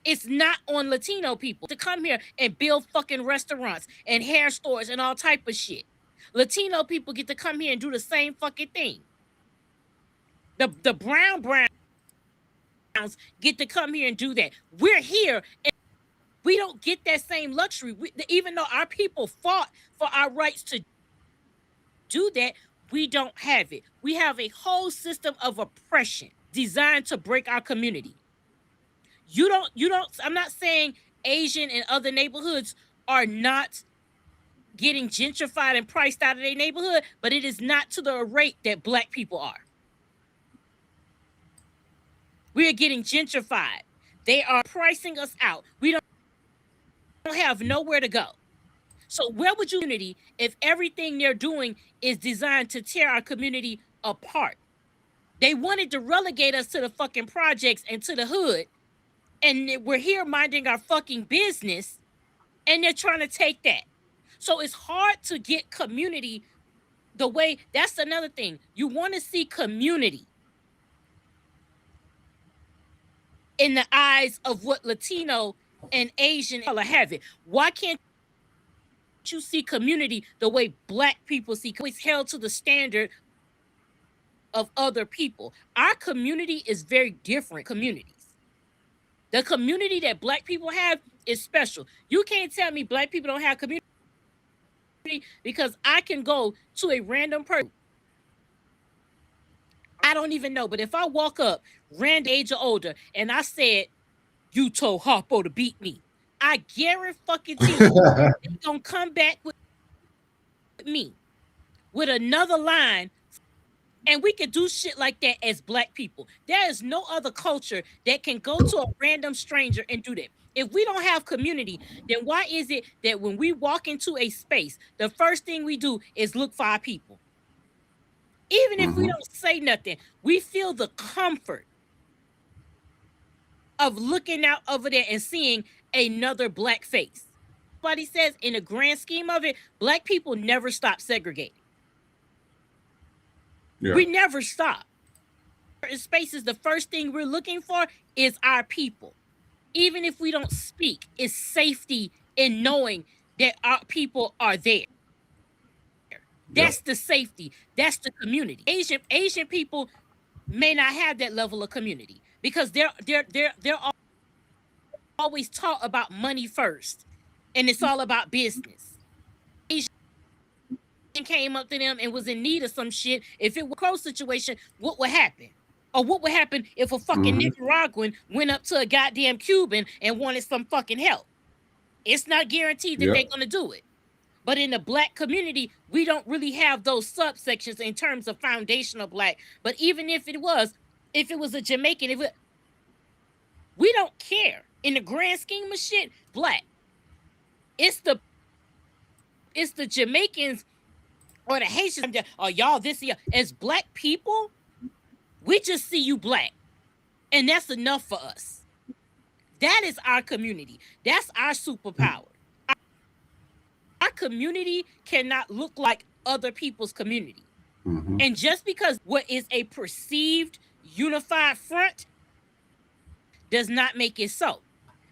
It's not on Latino people to come here and build fucking restaurants and hair stores and all type of shit. Latino people get to come here and do the same fucking thing. The browns get to come here and do that. We're here and we don't get that same luxury. Even though our people fought for our rights to do that, we don't have it. We have a whole system of oppression designed to break our community. You don't, I'm not saying Asian and other neighborhoods are not getting gentrified and priced out of their neighborhood, but it is not to the rate that black people are. We are getting gentrified. They are pricing us out. We don't have nowhere to go. So where would you unity if everything they're doing is designed to tear our community apart? They wanted to relegate us to the fucking projects and to the hood. And we're here minding our fucking business, and they're trying to take that. So it's hard to get community the way. That's another thing. You want to see community in the eyes of what Latino and Asian color have it. Why can't you see community the way Black people see? Always held to the standard of other people. Our community is very different communities. The community that Black people have is special. You can't tell me Black people don't have community, because I can go to a random person I don't even know, but if I walk up, random age or older, and I said, "You told Harpo to beat me," I guarantee they're gonna come back with me with another line. And we could do shit like that as Black people. There is no other culture that can go to a random stranger and do that. If we don't have community, then why is it that when we walk into a space, the first thing we do is look for our people? Even if we don't say nothing, we feel the comfort of looking out over there and seeing another Black face. But he says, in the grand scheme of it, Black people never stop segregating. Yeah. We never stop. In spaces, the first thing we're looking for is our people. Even if we don't speak, it's safety in knowing that our people are there. That's the safety. That's the community. Asian people may not have that level of community because they're always taught about money first, and it's all about business. Asian came up to them and was in need of some shit. If it were a close situation, what would happen? Or what would happen if a fucking Nicaraguan went up to a goddamn Cuban and wanted some fucking help? It's not guaranteed that they're going to do it. But in the Black community, we don't really have those subsections in terms of foundational Black. But even if it was a Jamaican, we don't care. In the grand scheme of shit, Black. It's the Jamaicans or the Haitians. Or y'all this year. As Black people, we just see you Black. And that's enough for us. That is our community. That's our superpower. Our community cannot look like other people's community. And just because what is a perceived unified front does not make it so.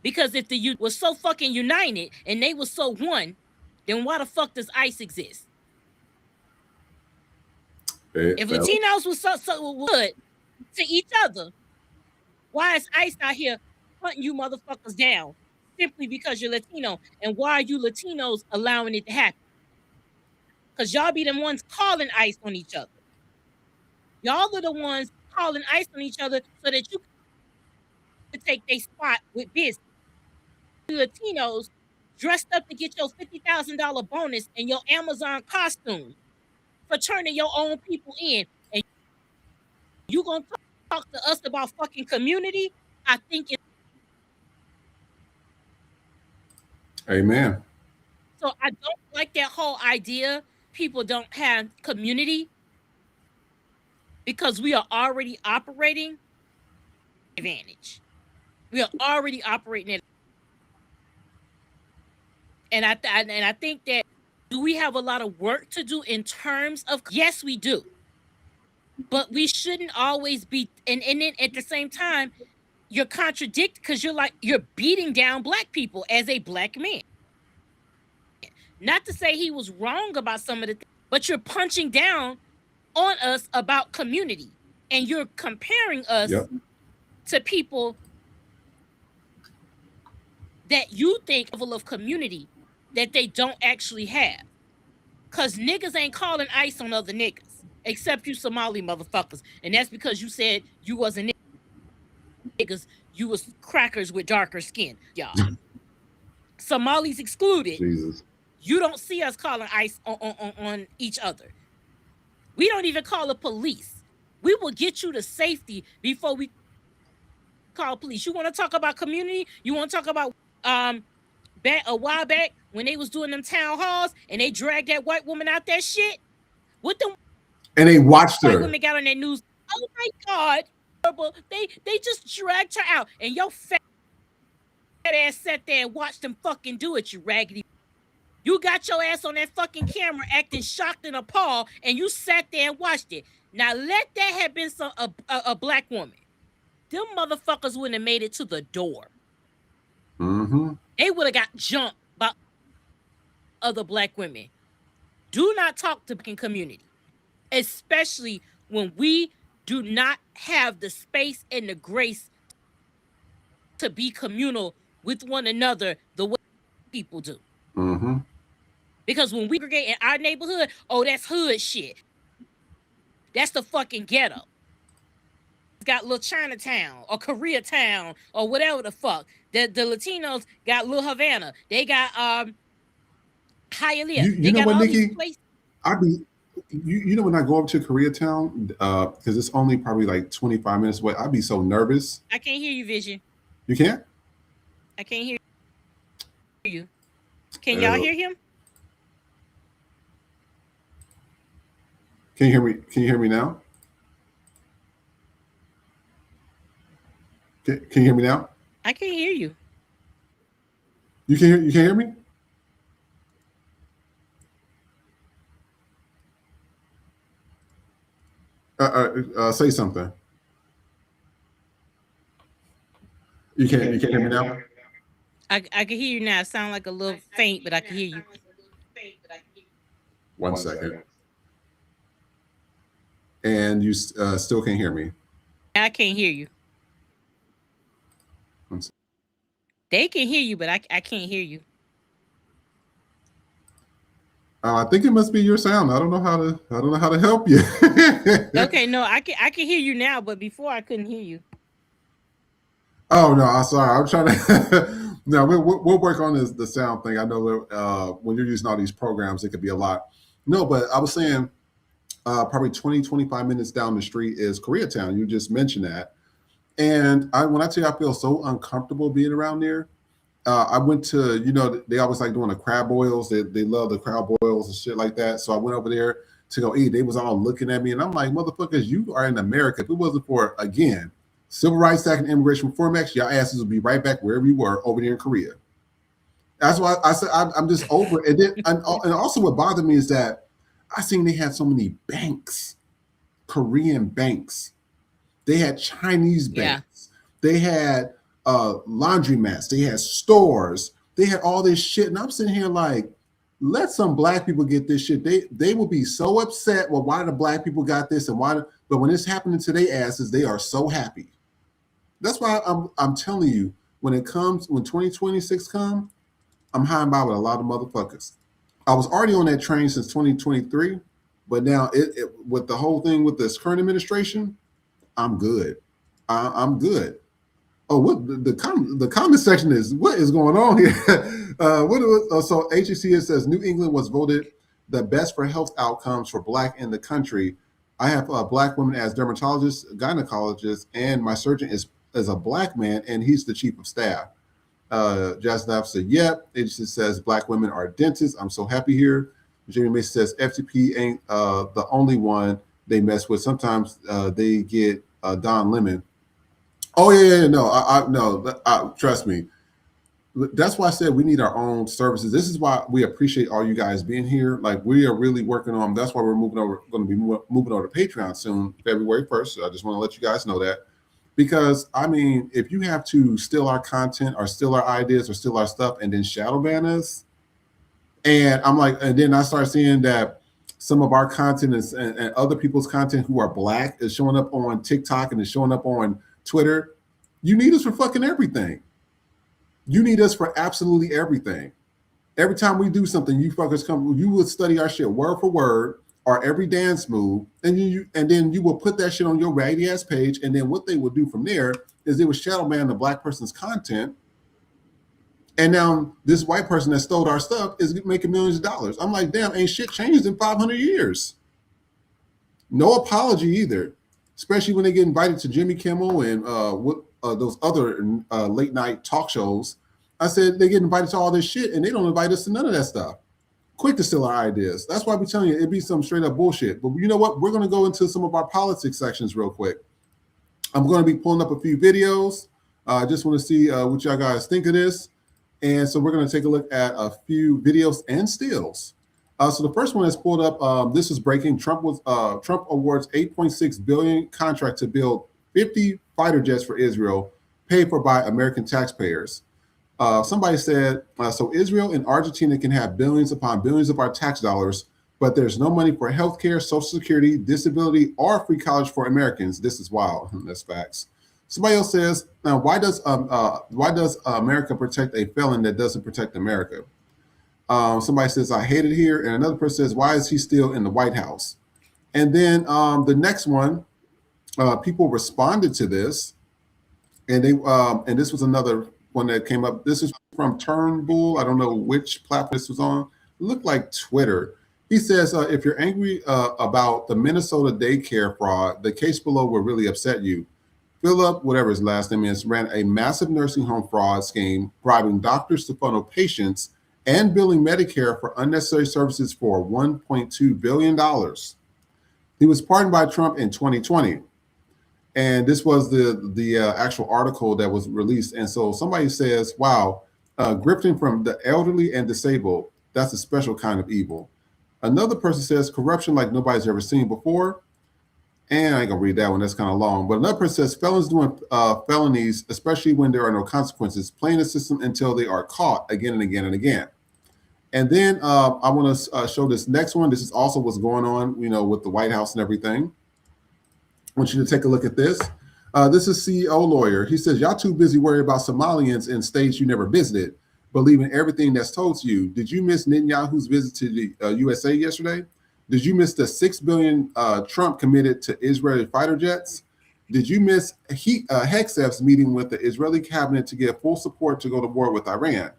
Because if the youth was so fucking united and they were so one, then why the fuck does ICE exist? If Latinos was so good to each other, why is ICE out here hunting you motherfuckers down simply because you're Latino? And why are you Latinos allowing it to happen? Because y'all be the ones calling ICE on each other. Y'all are the ones calling ICE on each other so that you can take their spot with business. Latinos dressed up to get your $50,000 bonus and your Amazon costume for turning your own people in. And you gonna talk to us about fucking community? I think it's Amen. so I don't like that whole idea people don't have community because we are already operating advantage. We are already operating at, and I think that do we have a lot of work to do in terms of, yes, we do. But we shouldn't always be, and then at the same time, you're contradicting because you're beating down Black people as a Black man. Not to say he was wrong about some of the things, but you're punching down on us about community. And you're comparing us to people that you think level of community that they don't actually have. Because niggas ain't calling ICE on other niggas, except you Somali motherfuckers. And that's because you said you wasn't niggas, you was crackers with darker skin, y'all. Somalis excluded. Jesus. You don't see us calling ICE on each other. We don't even call the police. We will get you to safety before we call police. You want to talk about community? You want to talk about a while back when they was doing them town halls and they dragged that white woman out that shit? What the And they watched white her. women got on their news Oh my God. They just dragged her out. And your fat ass sat there and watched them fucking do it, you raggedy. You got your ass on that fucking camera acting shocked and appalled, and you sat there and watched it. Now let that have been a black woman. Them motherfuckers wouldn't have made it to the door. Mm-hmm. They would have got jumped by other black women. Do not talk to the community, especially when we do not have the space and the grace to be communal with one another the way people do. Mm-hmm. Because when we aggregate in our neighborhood, oh, that's hood shit. That's the fucking ghetto. It's got little Chinatown or Koreatown or whatever the fuck. The Latinos got Little Havana. They got Hialeah. You know got what, all Nikki? these places. You know when I go up to Koreatown, because it's only probably like 25 minutes away, I'd be so nervous. I can't hear you, Vision. You can't? I can't hear you. Can y'all hear him? Can you hear me? Can you hear me now? Can you hear me now? I can't hear you. You can hear me? Say something. You can't hear me now? I can hear you now. It sounds like a little faint, but I can hear you. 1 second. And you still can't hear me? I can't hear you. They can hear you, but I can't hear you. I think it must be your sound. I don't know how to help you. Okay, no, I can hear you now, but before I couldn't hear you. Oh no, I'm sorry. I'm trying to. No, we'll work on the sound thing. I know when you're using all these programs, it could be a lot. No, but I was saying probably 20, 25 minutes down the street is Koreatown. You just mentioned that. And when I tell you I feel so uncomfortable being around there, I went to, they always like doing the crab boils. They love the crab boils and shit like that. So I went over there to go eat. They was all looking at me. And I'm like, motherfuckers, you are in America. If it wasn't for, again, Civil Rights Act and Immigration Reform Act, your asses would be right back wherever you were over there in Korea. That's why I said I'm just over it. And also what bothered me is that I seen they had so many banks, Korean banks. They had Chinese banks. Yeah. They had laundromats. They had stores. They had all this shit. And I'm sitting here like, let some black people get this shit. They will be so upset. Well, why the black people got this and why? But when it's happening to their asses, they are so happy. That's why I'm telling you, when 2026 comes, I'm high and by with a lot of motherfuckers. I was already on that train since 2023, but now it with the whole thing with this current administration, I'm good. I'm good. Oh, what the comment section is? What is going on here? So HEC says New England was voted the best for health outcomes for Black in the country. I have Black women as dermatologists, gynecologists, and my surgeon is a Black man, and he's the chief of staff. Jasnav said, "Yep." HEC says Black women are dentists. I'm so happy here. Jamie Mason says FTP ain't the only one they mess with. Sometimes they get Don Lemon. Oh yeah, no, trust me. That's why I said we need our own services. This is why we appreciate all you guys being here. Like we are really working on. That's why we're going to be moving over to Patreon soon, February 1st. So I just want to let you guys know that, because I mean, if you have to steal our content or steal our ideas or steal our stuff and then shadow ban us, and I'm like, and then I start seeing that some of our content and other people's content who are Black is showing up on TikTok and is showing up on Twitter. You need us for fucking everything. You need us for absolutely everything. Every time we do something, you fuckers come, you would study our shit word for word or every dance move, and then you will put that shit on your raggedy ass page, and then what they will do from there is they will shadow ban the Black person's content. And now this white person that stole our stuff is making millions of dollars. I'm like, damn, ain't shit changed in 500 years. No apology either, especially when they get invited to Jimmy Kimmel and those other late night talk shows. I said they get invited to all this shit and they don't invite us to none of that stuff. quick to steal our ideas. That's why we're telling you it'd be some straight up bullshit. But you know what? We're going to go into some of our politics sections real quick. I'm going to be pulling up a few videos. I just want to see what y'all guys think of this. And so we're going to take a look at a few videos and stills. So the first one that's pulled up, this is breaking. Trump awards $8.6 billion contract to build 50 fighter jets for Israel, paid for by American taxpayers. Somebody said, so Israel and Argentina can have billions upon billions of our tax dollars, but there's no money for healthcare, Social Security, disability, or free college for Americans. This is wild. That's facts. Somebody else says, now why does America protect a felon that doesn't protect America? Somebody says, I hate it here. And another person says, why is he still in the White House? And then the next one, people responded to this, and they and this was another one that came up. This is from Turnbull. I don't know which platform this was on. It looked like Twitter. He says, if you're angry about the Minnesota daycare fraud, the case below will really upset you. Philip, whatever his last name is, ran a massive nursing home fraud scheme, bribing doctors to funnel patients and billing Medicare for unnecessary services for $1.2 billion. He was pardoned by Trump in 2020. And this was the actual article that was released. And so somebody says, wow, grifting from the elderly and disabled, that's a special kind of evil. Another person says corruption like nobody's ever seen before. And I ain't gonna read that one, that's kind of long. But another person says felons doing felonies, especially when there are no consequences, playing the system until they are caught again and again and again. And then I want to show this next one. This is also what's going on, with the White House and everything. I want you to take a look at this. This is CEO lawyer. He says, y'all too busy worried about Somalians in states you never visited, believing everything that's told to you. Did you miss Netanyahu's visit to the USA yesterday? Did you miss the $6 billion Trump committed to Israeli fighter jets? Did you miss Hegseth's meeting with the Israeli cabinet to give full support to go to war with Iran?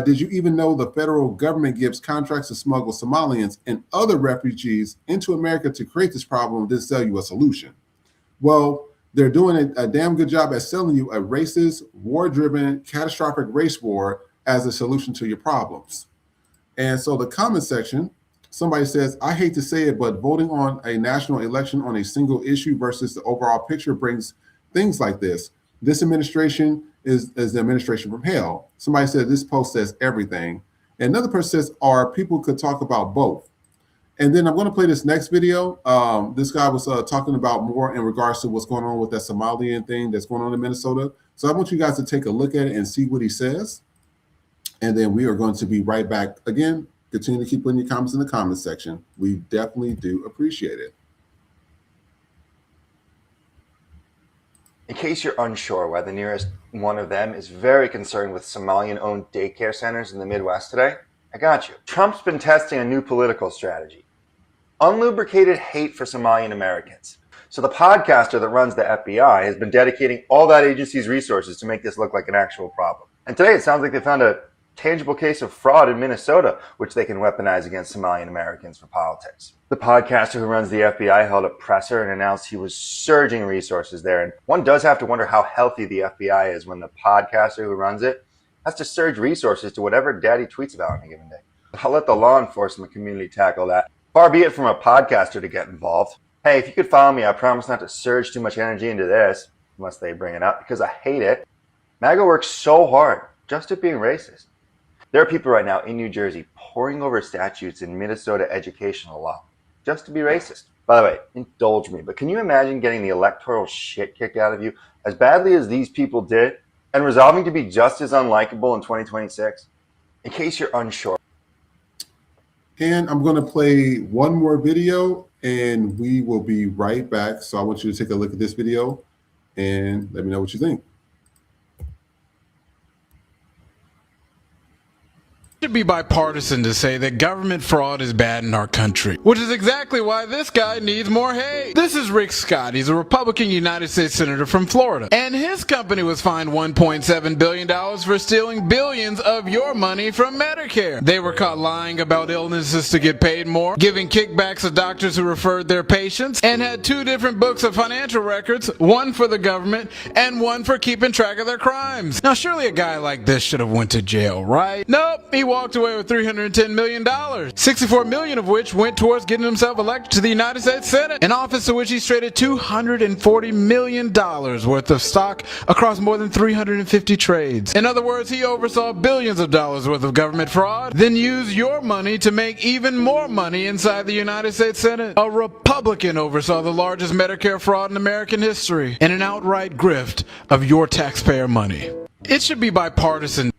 Did you even know the federal government gives contracts to smuggle Somalians and other refugees into America to create this problem and then sell you a solution? Well, they're doing a damn good job at selling you a racist, war-driven, catastrophic race war as a solution to your problems. And so the comment section, somebody says, I hate to say it, but voting on a national election on a single issue versus the overall picture brings things like this. This administration is the administration from hell. Somebody said this post says everything. And another person says, people could talk about both. And then I'm going to play this next video. This guy was talking about more in regards to what's going on with that Somalian thing that's going on in Minnesota. So I want you guys to take a look at it and see what he says. And then we are going to be right back again. Continue to keep putting your comments in the comment section. We definitely do appreciate it. In case you're unsure why the nearest one of them is very concerned with Somalian-owned daycare centers in the Midwest today, I got you. Trump's been testing a new political strategy. Unlubricated hate for Somalian Americans. So the podcaster that runs the FBI has been dedicating all that agency's resources to make this look like an actual problem. And today it sounds like they found a tangible case of fraud in Minnesota, which they can weaponize against Somalian Americans for politics. The podcaster who runs the FBI held a presser and announced he was surging resources there. And one does have to wonder how healthy the FBI is when the podcaster who runs it has to surge resources to whatever daddy tweets about on a given day. I'll let the law enforcement community tackle that. Far be it from a podcaster to get involved. Hey, if you could follow me, I promise not to surge too much energy into this, unless they bring it up, because I hate it. MAGA works so hard just at being racist. There are people right now in New Jersey poring over statutes in Minnesota educational law just to be racist. By the way, indulge me, but can you imagine getting the electoral shit kicked out of you as badly as these people did and resolving to be just as unlikable in 2026? In case you're unsure. And I'm going to play one more video and we will be right back. So I want you to take a look at this video and let me know what you think. It should be bipartisan to say that government fraud is bad in our country, which is exactly why this guy needs more hate. This is Rick Scott. He's a Republican United States Senator from Florida, and his company was fined $1.7 billion for stealing billions of your money from Medicare. They were caught lying about illnesses to get paid more, giving kickbacks to doctors who referred their patients, and had 2 different books of financial records, one for the government and one for keeping track of their crimes. Now surely a guy like this should have went to jail, right? Nope, he walked away with $310 million, $64 million of which went towards getting himself elected to the United States Senate, an office to which he traded $240 million worth of stock across more than 350 trades. In other words, he oversaw billions of dollars worth of government fraud, then used your money to make even more money inside the United States Senate. A Republican oversaw the largest Medicare fraud in American history and an outright grift of your taxpayer money. It should be bipartisan.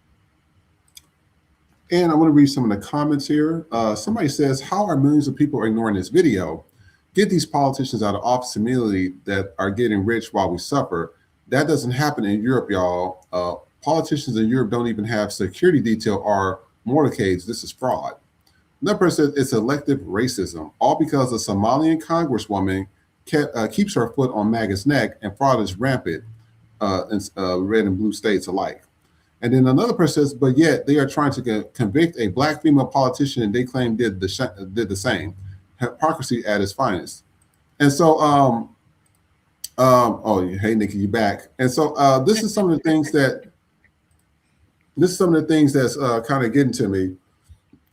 And I want to read some of the comments here. Somebody says, how are millions of people ignoring this video? Get these politicians out of office immediately that are getting rich while we suffer. That doesn't happen in Europe, y'all. Politicians in Europe don't even have security detail or motorcades. This is fraud. Another person says it's elective racism, all because a Somalian congresswoman keeps her foot on MAGA's neck, and fraud is rampant in red and blue states alike. And then another person says, but yet they are trying to convict a black female politician and they claim did the same. Hypocrisy at its finest. And so, oh, hey, Nikki, you back. And so this is some of the things that's kind of getting to me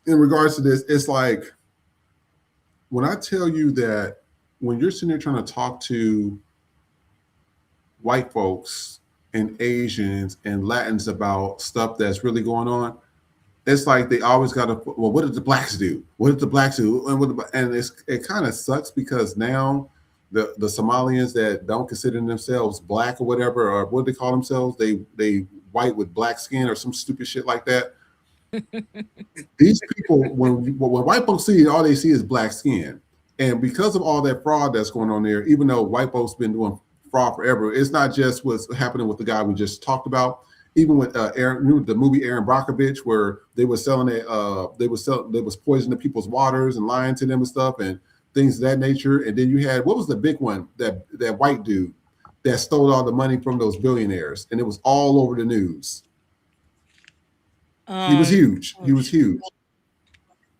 in regards to this. It's like, when I tell you that when you're sitting there trying to talk to white folks and Asians and Latins about stuff that's really going on, it's like they always got to, well, what did the blacks do? What did the blacks do? And it kind of sucks because now the Somalians that don't consider themselves black or whatever, or what do they call themselves? They white with black skin or some stupid shit like that. These people, when white folks see it, all they see is black skin. And because of all that fraud that's going on there, even though white folks been doing fraud forever, it's not just what's happening with the guy we just talked about. Even with the movie Aaron Brockovich, where they were selling it, they was poisoning people's waters and lying to them and stuff and things of that nature. And then you had, what was the big one, that white dude that stole all the money from those billionaires, and it was all over the news. He was huge. He was huge.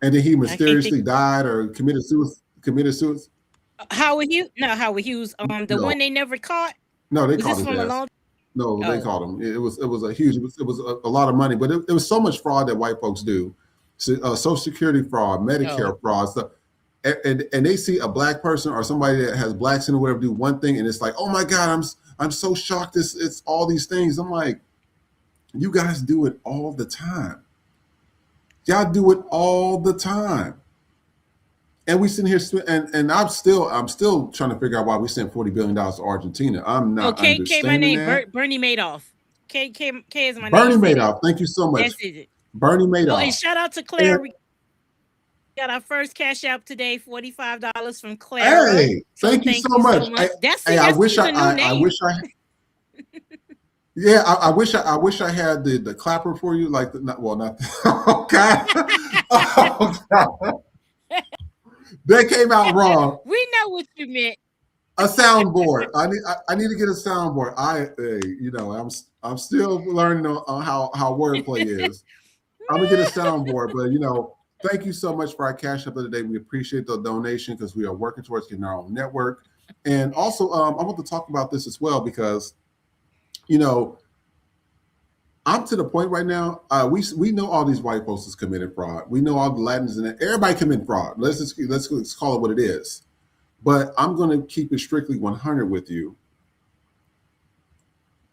And then he mysteriously died or committed suicide. Howard Hughes? No, Howard Hughes. The one they never caught. No, they caught his ass. They caught him. It was a huge. It was a lot of money, but it was so much fraud that white folks do. Social Security fraud, Medicare fraud, stuff. And they see a black person or somebody that has blacks in or whatever do one thing, and it's like, oh my God, I'm so shocked. It's all these things. I'm like, you guys do it all the time. Y'all do it all the time. And we sitting here, and I'm still trying to figure out why we sent $40 billion to Argentina. I'm not understanding K, my name that. Bernie Madoff. K is my Bernie name. Bernie Madoff. Thank you so much. That's it. Bernie Madoff. Oh, and shout out to Claire. We got our first cash out today, $45 from Claire. Hey, thank you so much. I wish I yeah, I wish I had the clapper for you, like oh God. Oh God. That came out wrong. We know what you meant. A soundboard. I need to get a soundboard. I'm still learning on how wordplay is. I'm gonna get a soundboard, but thank you so much for our cash up of the day. We appreciate the donation because we are working towards getting our own network. And also, I want to talk about this as well because, I'm to the point right now. We know all these white folks is committing fraud. We know all the Latins and everybody committing fraud. Let's call it what it is. But I'm going to keep it strictly 100 with you.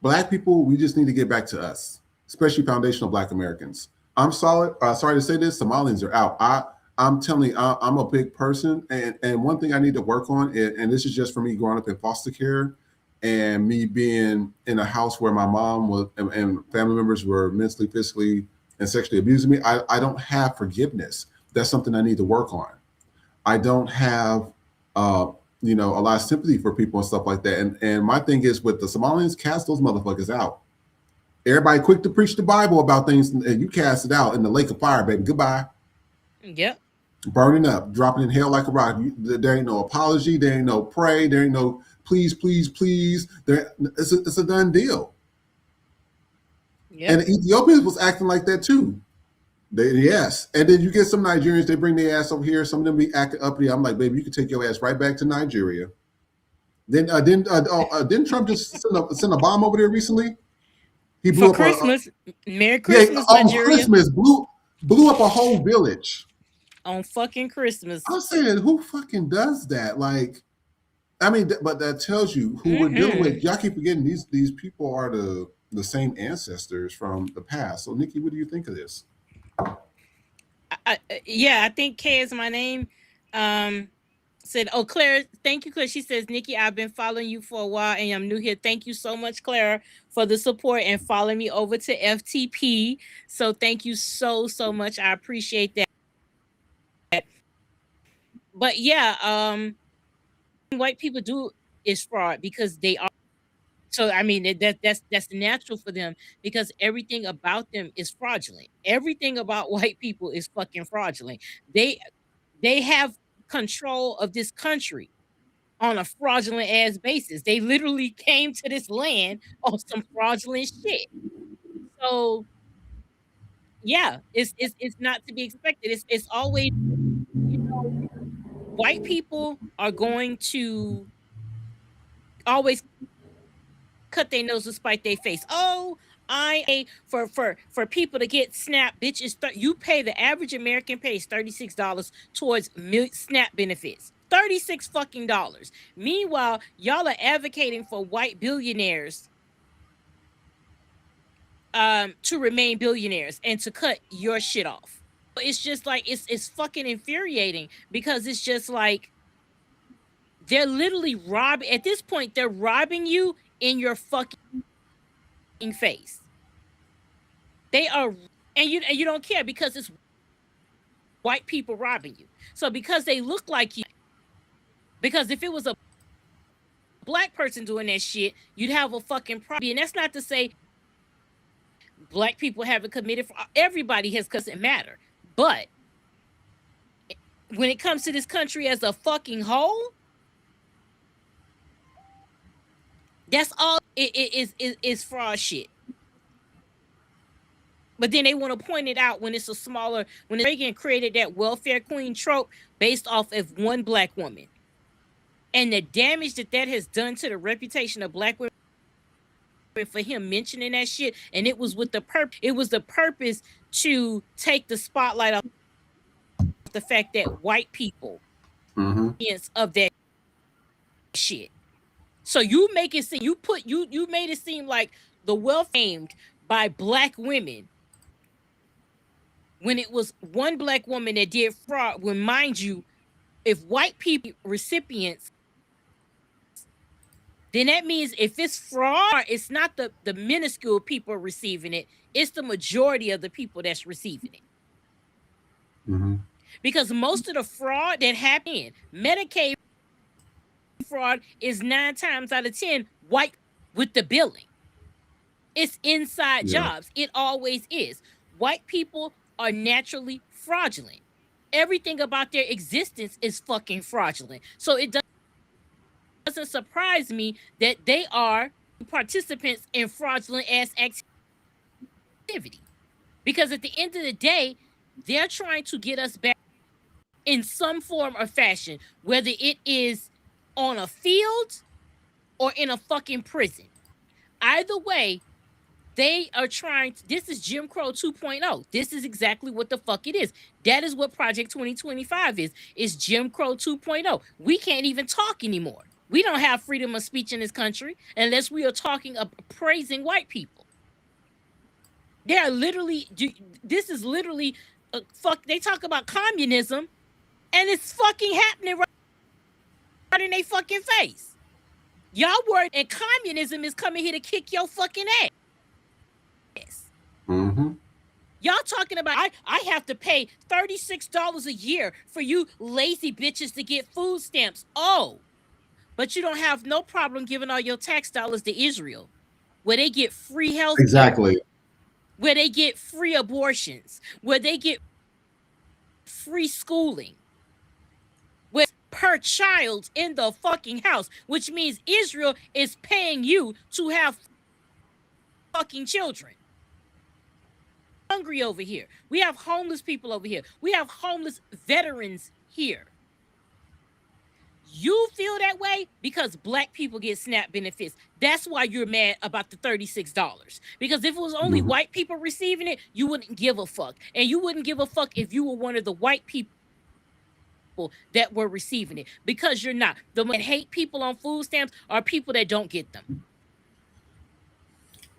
Black people, we just need to get back to us, especially foundational Black Americans. I'm sorry to say this, Somalians are out. I'm telling you, I'm a big person, and one thing I need to work on, and this is just for me growing up in foster care, and me being in a house where my mom was and family members were mentally, physically, and sexually abusing me. I don't have forgiveness. That's something I need to work on. I don't have, a lot of sympathy for people and stuff like that. And my thing is with the Somalians, cast those motherfuckers out. Everybody quick to preach the Bible about things, and you cast it out in the lake of fire, baby. Goodbye. Yep. Burning up, dropping in hell like a rock. There ain't no apology. There ain't no pray. There ain't no please, please, please. It's a done deal. Yep. And the Ethiopians was acting like that too. Yes. And then you get some Nigerians, they bring their ass over here. Some of them be acting uppity. I'm like, baby, you can take your ass right back to Nigeria. Then didn't Trump just send a bomb over there recently? He blew for up Christmas. Merry Christmas, on Nigeria. Christmas, blew blew up a whole village on fucking Christmas. I said, who fucking does that? Like, I mean, but that tells you who we're dealing with. Y'all keep forgetting these people are the same ancestors from the past. So, Nikki, what do you think of this? Yeah, I think K is my name. Said, oh, Claire, thank you, Claire. She says, Nikki, I've been following you for a while and I'm new here. Thank you so much, Claire, for the support and following me over to FTP. So thank you so much. I appreciate that. But yeah, white people do is fraud because they are. So I mean that's natural for them because everything about them is fraudulent. Everything about white people is fucking fraudulent. They have control of this country on a fraudulent ass basis. They literally came to this land on some fraudulent shit. So yeah, it's not to be expected. It's always, you know, white people are going to always cut their nose to spite their face. Oh, I for people to get SNAP, bitch, you pay the average American pays $36 towards SNAP benefits. 36 fucking dollars. Meanwhile, y'all are advocating for white billionaires to remain billionaires and to cut your shit off. It's just like it's fucking infuriating because it's just like they're literally robbing at this point, they're robbing you in your fucking face. They are, and you don't care because it's white people robbing you. So because they look like you, because if it was a black person doing that shit, you'd have a fucking problem. And that's not to say black people haven't committed. Everybody has, because it matter. But when it comes to this country as a fucking whole, that's all it is fraud shit. But then they want to point it out when it's a smaller, when Reagan created that welfare queen trope based off of one black woman. And the damage that has done to the reputation of black women for him mentioning that shit. And it was with the purpose to take the spotlight off the fact that white people of that shit. So you make it seem, you made it seem like the wealth aimed by black women when it was one black woman that did fraud. When, mind you, if white people recipients, then that means if it's fraud, it's not the minuscule people receiving it, it's the majority of the people that's receiving it. Because most of the fraud that happened, Medicaid fraud is 9 times out of 10 white with the billing. It's inside jobs. It always is. White people are naturally fraudulent. Everything about their existence is fucking fraudulent. So it doesn't surprise me that they are participants in fraudulent ass activity. Because at the end of the day, they're trying to get us back in some form or fashion, whether it is on a field or in a fucking prison. Either way, they are trying to, this is Jim Crow 2.0. This is exactly what the fuck it is. That is what Project 2025 is. It's Jim Crow 2.0. We can't even talk anymore. We don't have freedom of speech in this country unless we are talking of praising white people. They are literally, this is literally, they talk about communism and it's fucking happening right in their fucking face. Y'all worried, and communism is coming here to kick your fucking ass. Y'all talking about I have to pay $36 a year for you lazy bitches to get food stamps. Oh, but you don't have no problem giving all your tax dollars to Israel, where they get free health care, exactly, where they get free abortions, where they get free schooling, with per child in the fucking house, which means Israel is paying you to have fucking children. Hungry over here. We have homeless people over here. We have homeless veterans here. You feel that way because black people get SNAP benefits. That's why you're mad about the $36. Because if it was only white people receiving it, you wouldn't give a fuck. And you wouldn't give a fuck if you were one of the white people that were receiving it, because you're not. The ones that hate people on food stamps are people that don't get them.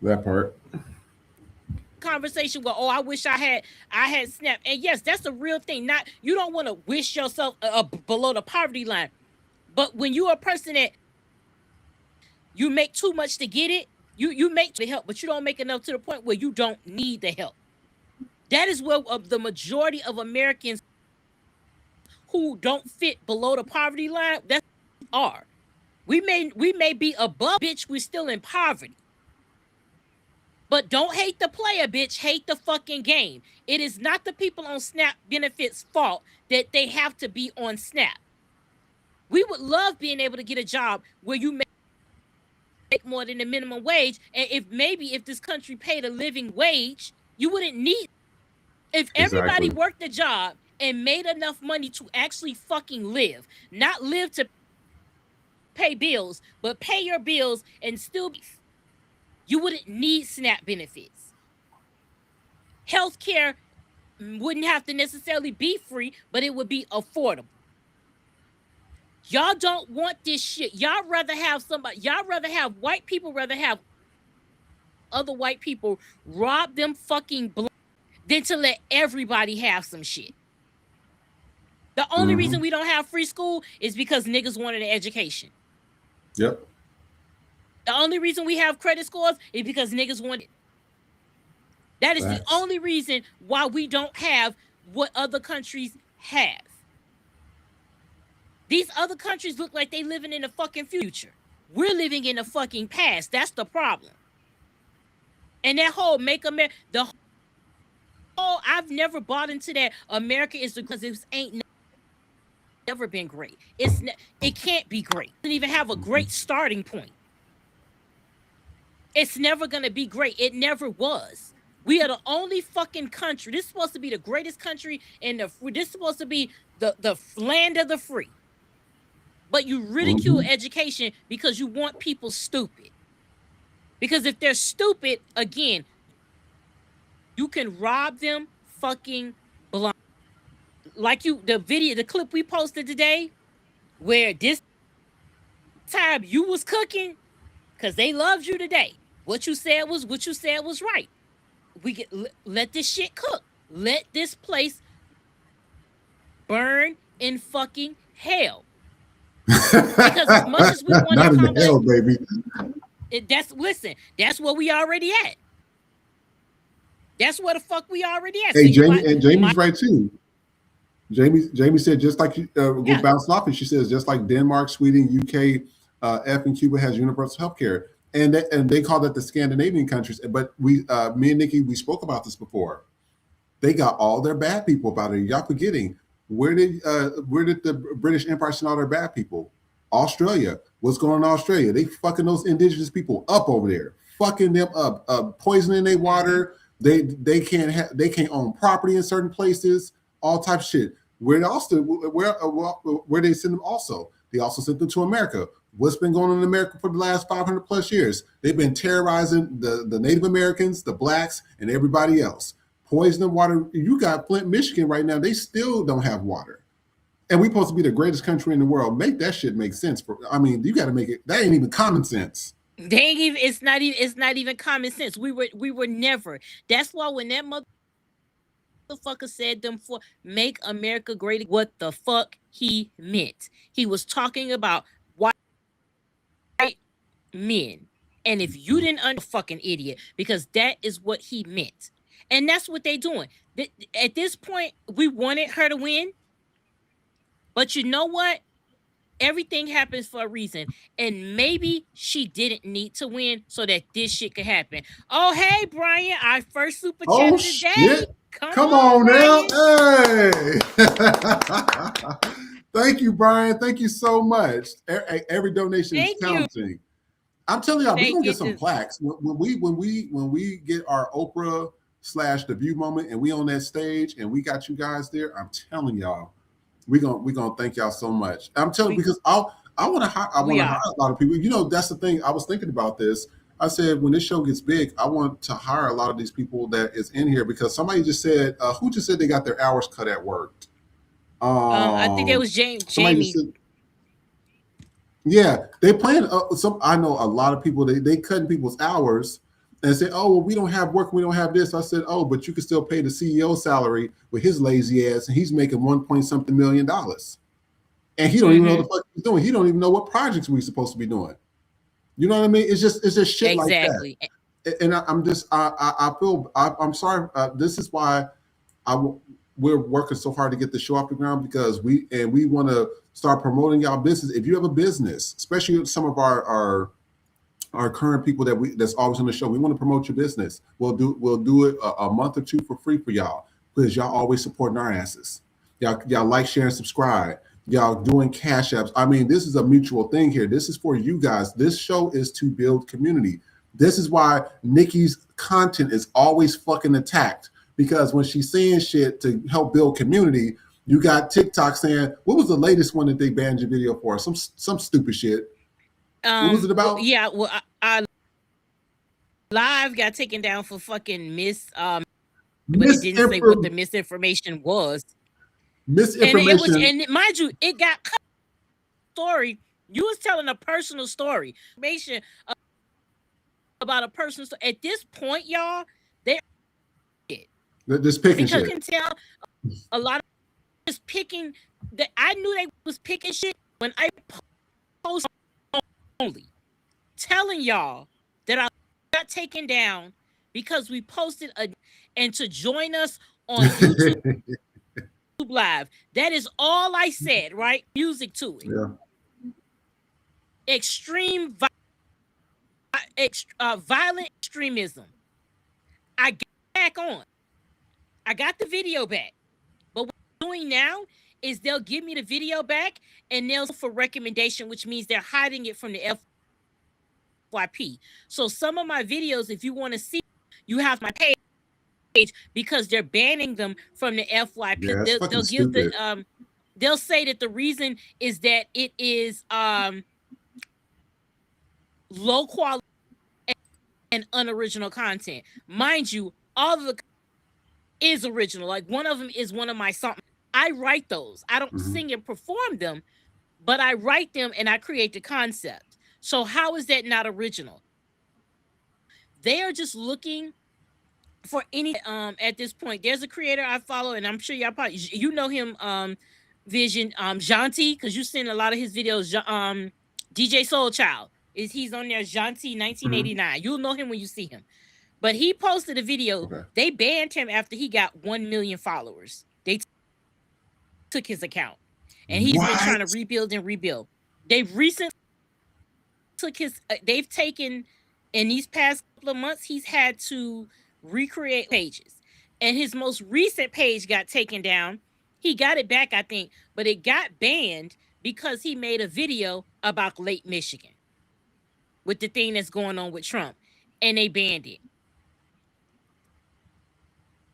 That part. Conversation where, oh, I wish I had SNAP. And yes, that's a real thing. Not, you don't want to wish yourself below the poverty line. But when you're a person that you make too much to get it, you make the help, but you don't make enough to the point where you don't need the help. That is where the majority of Americans who don't fit below the poverty line, that's are. We may be above, bitch, we're still in poverty. But don't hate the player, bitch. Hate the fucking game. It is not the people on SNAP benefits' fault that they have to be on SNAP. We would love being able to get a job where you make more than the minimum wage. And if this country paid a living wage, you wouldn't need. If everybody worked the job and made enough money to actually fucking live, not live to pay bills, but pay your bills and still be, you wouldn't need SNAP benefits. Healthcare wouldn't have to necessarily be free, but it would be affordable. Y'all don't want this shit. Y'all rather have white people rather have other white people rob them fucking than to let everybody have some shit. The only reason we don't have free school is because niggas wanted an education. Yep. The only reason we have credit scores is because niggas want it. That is the only reason why we don't have what other countries have. These other countries look like they living in the fucking future. We're living in the fucking past. That's the problem. And that whole make America, I've never bought into that. America is because it ain't never been great. It can't be great. It doesn't even have a great starting point. It's never going to be great. It never was. We are the only fucking country. This is supposed to be the greatest country in the. This is supposed to be the land of the free. But you ridicule education because you want people stupid. Because if they're stupid, again, you can rob them fucking blind. Like the clip we posted today, where this time you was cooking because they loved you today. What you said was right. Let this shit cook. Let this place burn in fucking hell. Because as much as we want not in hell, baby. That's where we already at. That's where the fuck we already at. Hey, so Jamie's right too. Jamie said just like you go bounce off, and she says just like Denmark, Sweden, UK, F and Cuba has universal health care. And they call that the Scandinavian countries. But me and Nikki, we spoke about this before. They got all their bad people about it. Y'all forgetting where did the British Empire send all their bad people? Australia. What's going on in Australia? They fucking those indigenous people up over there, fucking them up, poisoning their water. They can't own property in certain places. All types of shit. Where they send them also? They also sent them to America. What's been going on in America for the last 500 plus years? They've been terrorizing the Native Americans, the blacks, and everybody else. Poisoning water. You got Flint, Michigan right now. They still don't have water. And we're supposed to be the greatest country in the world. Make that shit make sense. You got to make it. That ain't even common sense. It's not even common sense. We were never. That's why when that motherfucker said them for make America great, what the fuck he meant. He was talking about white men. And if you didn't fucking idiot, because that is what he meant. And that's what they doing. At this point, we wanted her to win. But you know what? Everything happens for a reason. And maybe she didn't need to win so that this shit could happen. Oh, hey, Brian, our first super chat of the day. Shit. Come on now. Hey. Thank you, Brian. Thank you so much. Every donation is counting. I'm telling y'all, we're gonna get some plaques. When we get our Oprah / The View moment and we on that stage and we got you guys there, I'm telling y'all, we're gonna thank y'all so much. I'm telling you, because I want to hire a lot of people. You know, that's the thing. I was thinking about this. I said, when this show gets big, I want to hire a lot of these people that is in here, because somebody just said, who just said they got their hours cut at work? I think that was Jamie. Said, yeah, they plan. I know a lot of people. They cutting people's hours and say, "Oh, well, we don't have work. We don't have this." I said, "Oh, but you can still pay the CEO salary with his lazy ass, and he's making $1 million, and he don't even know the fuck he's doing. He don't even know what projects we're supposed to be doing. You know what I mean? It's just shit like that. And I'm sorry. This is why we're working so hard to get the show off the ground, because we want to start promoting y'all business. If you have a business, especially some of our current people that's always on the show, we want to promote your business. We'll do it a month or two for free for y'all, because y'all always supporting our asses. Y'all like, share, and subscribe. Y'all doing cash apps. I mean, this is a mutual thing here. This is for you guys. This show is to build community. This is why Nikki's content is always fucking attacked, because when she's saying shit to help build community, you got TikTok saying, what was the latest one that they banned your video for? Some stupid shit. What was it about? Well, yeah, well, I live got taken down for fucking but it didn't say what the misinformation was. Misinformation. And mind you, it got cut. Story. You was telling a personal story. Information about a personal story. At this point, y'all, they're just picking shit. Because you can tell a lot of just picking that. I knew they was picking shit when I post only telling y'all that I got taken down because we posted and to join us on YouTube Live. That is all I said, right? Music to it. Yeah. Extreme violent extremism. I got back on. I got the video back. But what they're doing now is they'll give me the video back and they'll for recommendation, which means they're hiding it from the FYP. So some of my videos, if you want to see, you have my page because they're banning them from the FYP. Yeah, they'll give the they'll say that the reason is that it is low quality and unoriginal content. Mind you, all of the is original. Like one of them is one of my songs. I write those. I don't sing and perform them, but I write them and I create the concept. So how is that not original? They are just looking for any at this point. There's a creator I follow, and I'm sure y'all probably know him, Vision Janti, because you've seen a lot of his videos. DJ Soul Child he's on there. Janti 1989. You'll know him when you see him. But he posted a video. Okay. They banned him after he got 1 million followers. They took his account, and he's been trying to rebuild and rebuild. They've recently took his. They've taken in these past couple of months. He's had to recreate pages, and his most recent page got taken down. He got it back, I think, but it got banned because he made a video about Lake Michigan with the thing that's going on with Trump, and they banned it.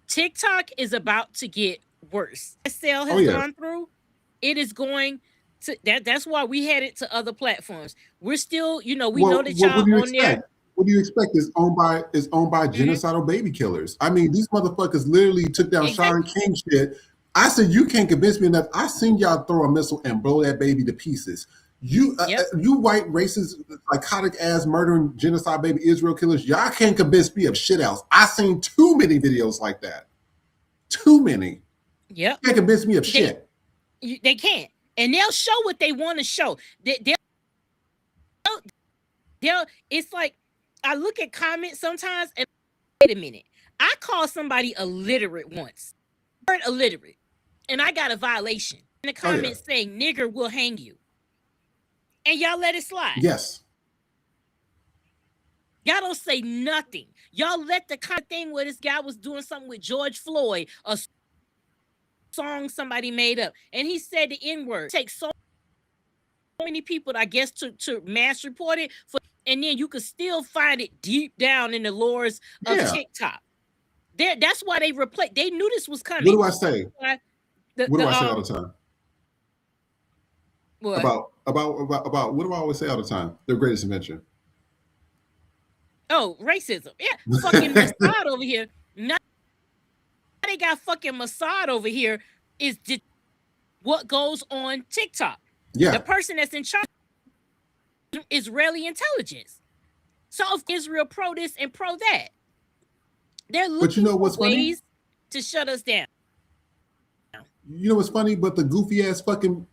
TikTok is about to get worse. The sale has gone through. It is going to that's why we headed to other platforms. We're still, we know that y'all on there. What do you expect? Is owned by genocidal baby killers. I mean, these motherfuckers literally took down Sharon King shit. I said, you can't convince me enough. I seen y'all throw a missile and blow that baby to pieces. You white racist, psychotic ass murdering genocide baby Israel killers, y'all can't convince me of shit else. I seen too many videos like that. Too many. Yep. Can't convince me of shit. They can't. And they'll show what they want to show. They'll it's like I look at comments sometimes and wait a minute. I called somebody illiterate once. Illiterate. And I got a violation in the comments saying nigger will hang you. And y'all let it slide. Yes. Y'all don't say nothing. Y'all let the kind of thing where this guy was doing something with George Floyd, a song somebody made up, and he said the N-word. Take so many people, I guess, to mass report it, and then you could still find it deep down in the lores of TikTok. That's why they replaced. They knew this was coming. What do I say? What do I say all the time? What? About what do I always say all the time? Their greatest invention. Oh, racism. Yeah, fucking Mossad over here. Now they got fucking Mossad over here is what goes on TikTok. Yeah. The person that's in charge of Israeli intelligence. So if Israel pro this and pro that, they're looking for ways to shut us down. You know what's funny? But the goofy ass fucking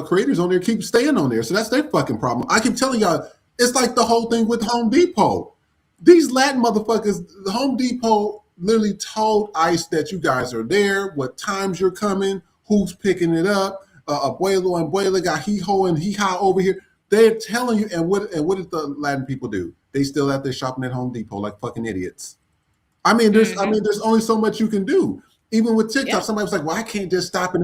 creators on there keep staying on there, so that's their fucking problem. I keep telling y'all, it's like the whole thing with Home Depot. These Latin motherfuckers, the Home Depot literally told ICE that you guys are there, what times you're coming, who's picking it up. Abuelo and Abuela got hee-ho and hee-ha over here. They're telling you, and what did the Latin people do? They still out there shopping at Home Depot like fucking idiots. I mean, there's only so much you can do. Even with TikTok, somebody was like, "Well, I can't just stop it."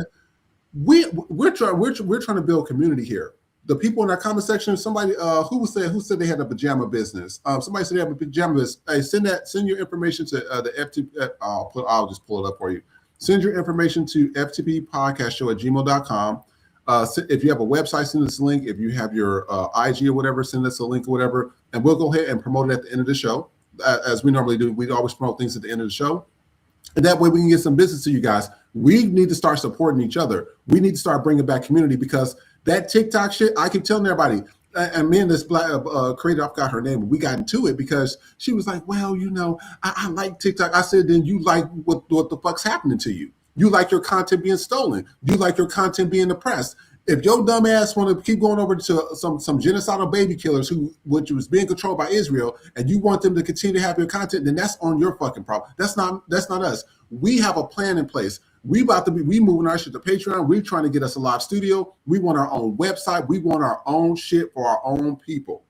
We're trying to build community here. The people in our comment section, somebody who said they had a pajama business. Somebody said they have a pajama business. Hey, send your information to the FTP. I'll just pull it up for you. Send your information to ftppodcastshow@gmail.com. If you have a website, send us a link. If you have your IG or whatever, send us a link or whatever, and we'll go ahead and promote it at the end of the show, as we normally do. We always promote things at the end of the show. And that way we can get some business to you guys. We need to start supporting each other. We need to start bringing back community, because that TikTok shit, I keep telling everybody, and me and this black creator, I forgot her name, but we got into it because she was like, well, I like TikTok. I said, then you like what the fuck's happening to you. You like your content being stolen. You like your content being oppressed. If your dumb ass want to keep going over to some genocidal baby killers which was being controlled by Israel, and you want them to continue to have your content, then that's on your fucking problem. That's not us. We have a plan in place. We moving our shit to Patreon. We're trying to get us a live studio. We want our own website. We want our own shit for our own people.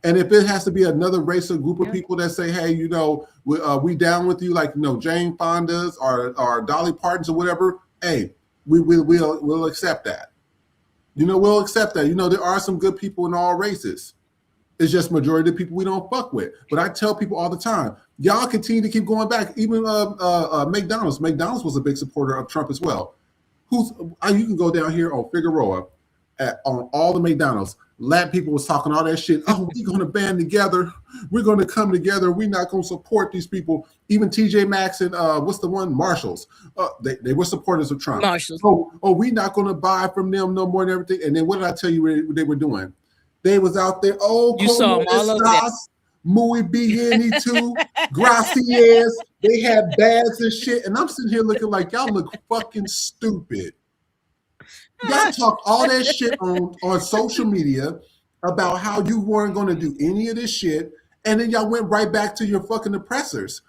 And if it has to be another race or group of people that say, hey, we down with you, like Jane Fonda's or Dolly Parton's or whatever, hey, we'll accept that. We'll accept that. There are some good people in all races. It's just majority of the people we don't fuck with. But I tell people all the time, y'all continue to keep going back. Even McDonald's. McDonald's was a big supporter of Trump as well. You can go down here on Figueroa on all the McDonald's. Latin people was talking all that shit. Oh, we're going to band together. We're going to come together. We're not going to support these people. Even TJ Maxx and what's the one? Marshalls. They were supporters of Trump. Marshalls. Oh, we're not going to buy from them no more and everything. And then what did I tell you they were doing? They was out there. Oh, you saw them all over there. Muy bien, too. Gracias. They had bags and shit. And I'm sitting here looking like y'all look fucking stupid. Y'all talk all that shit on social media about how you weren't going to do any of this shit, and then y'all went right back to your fucking oppressors.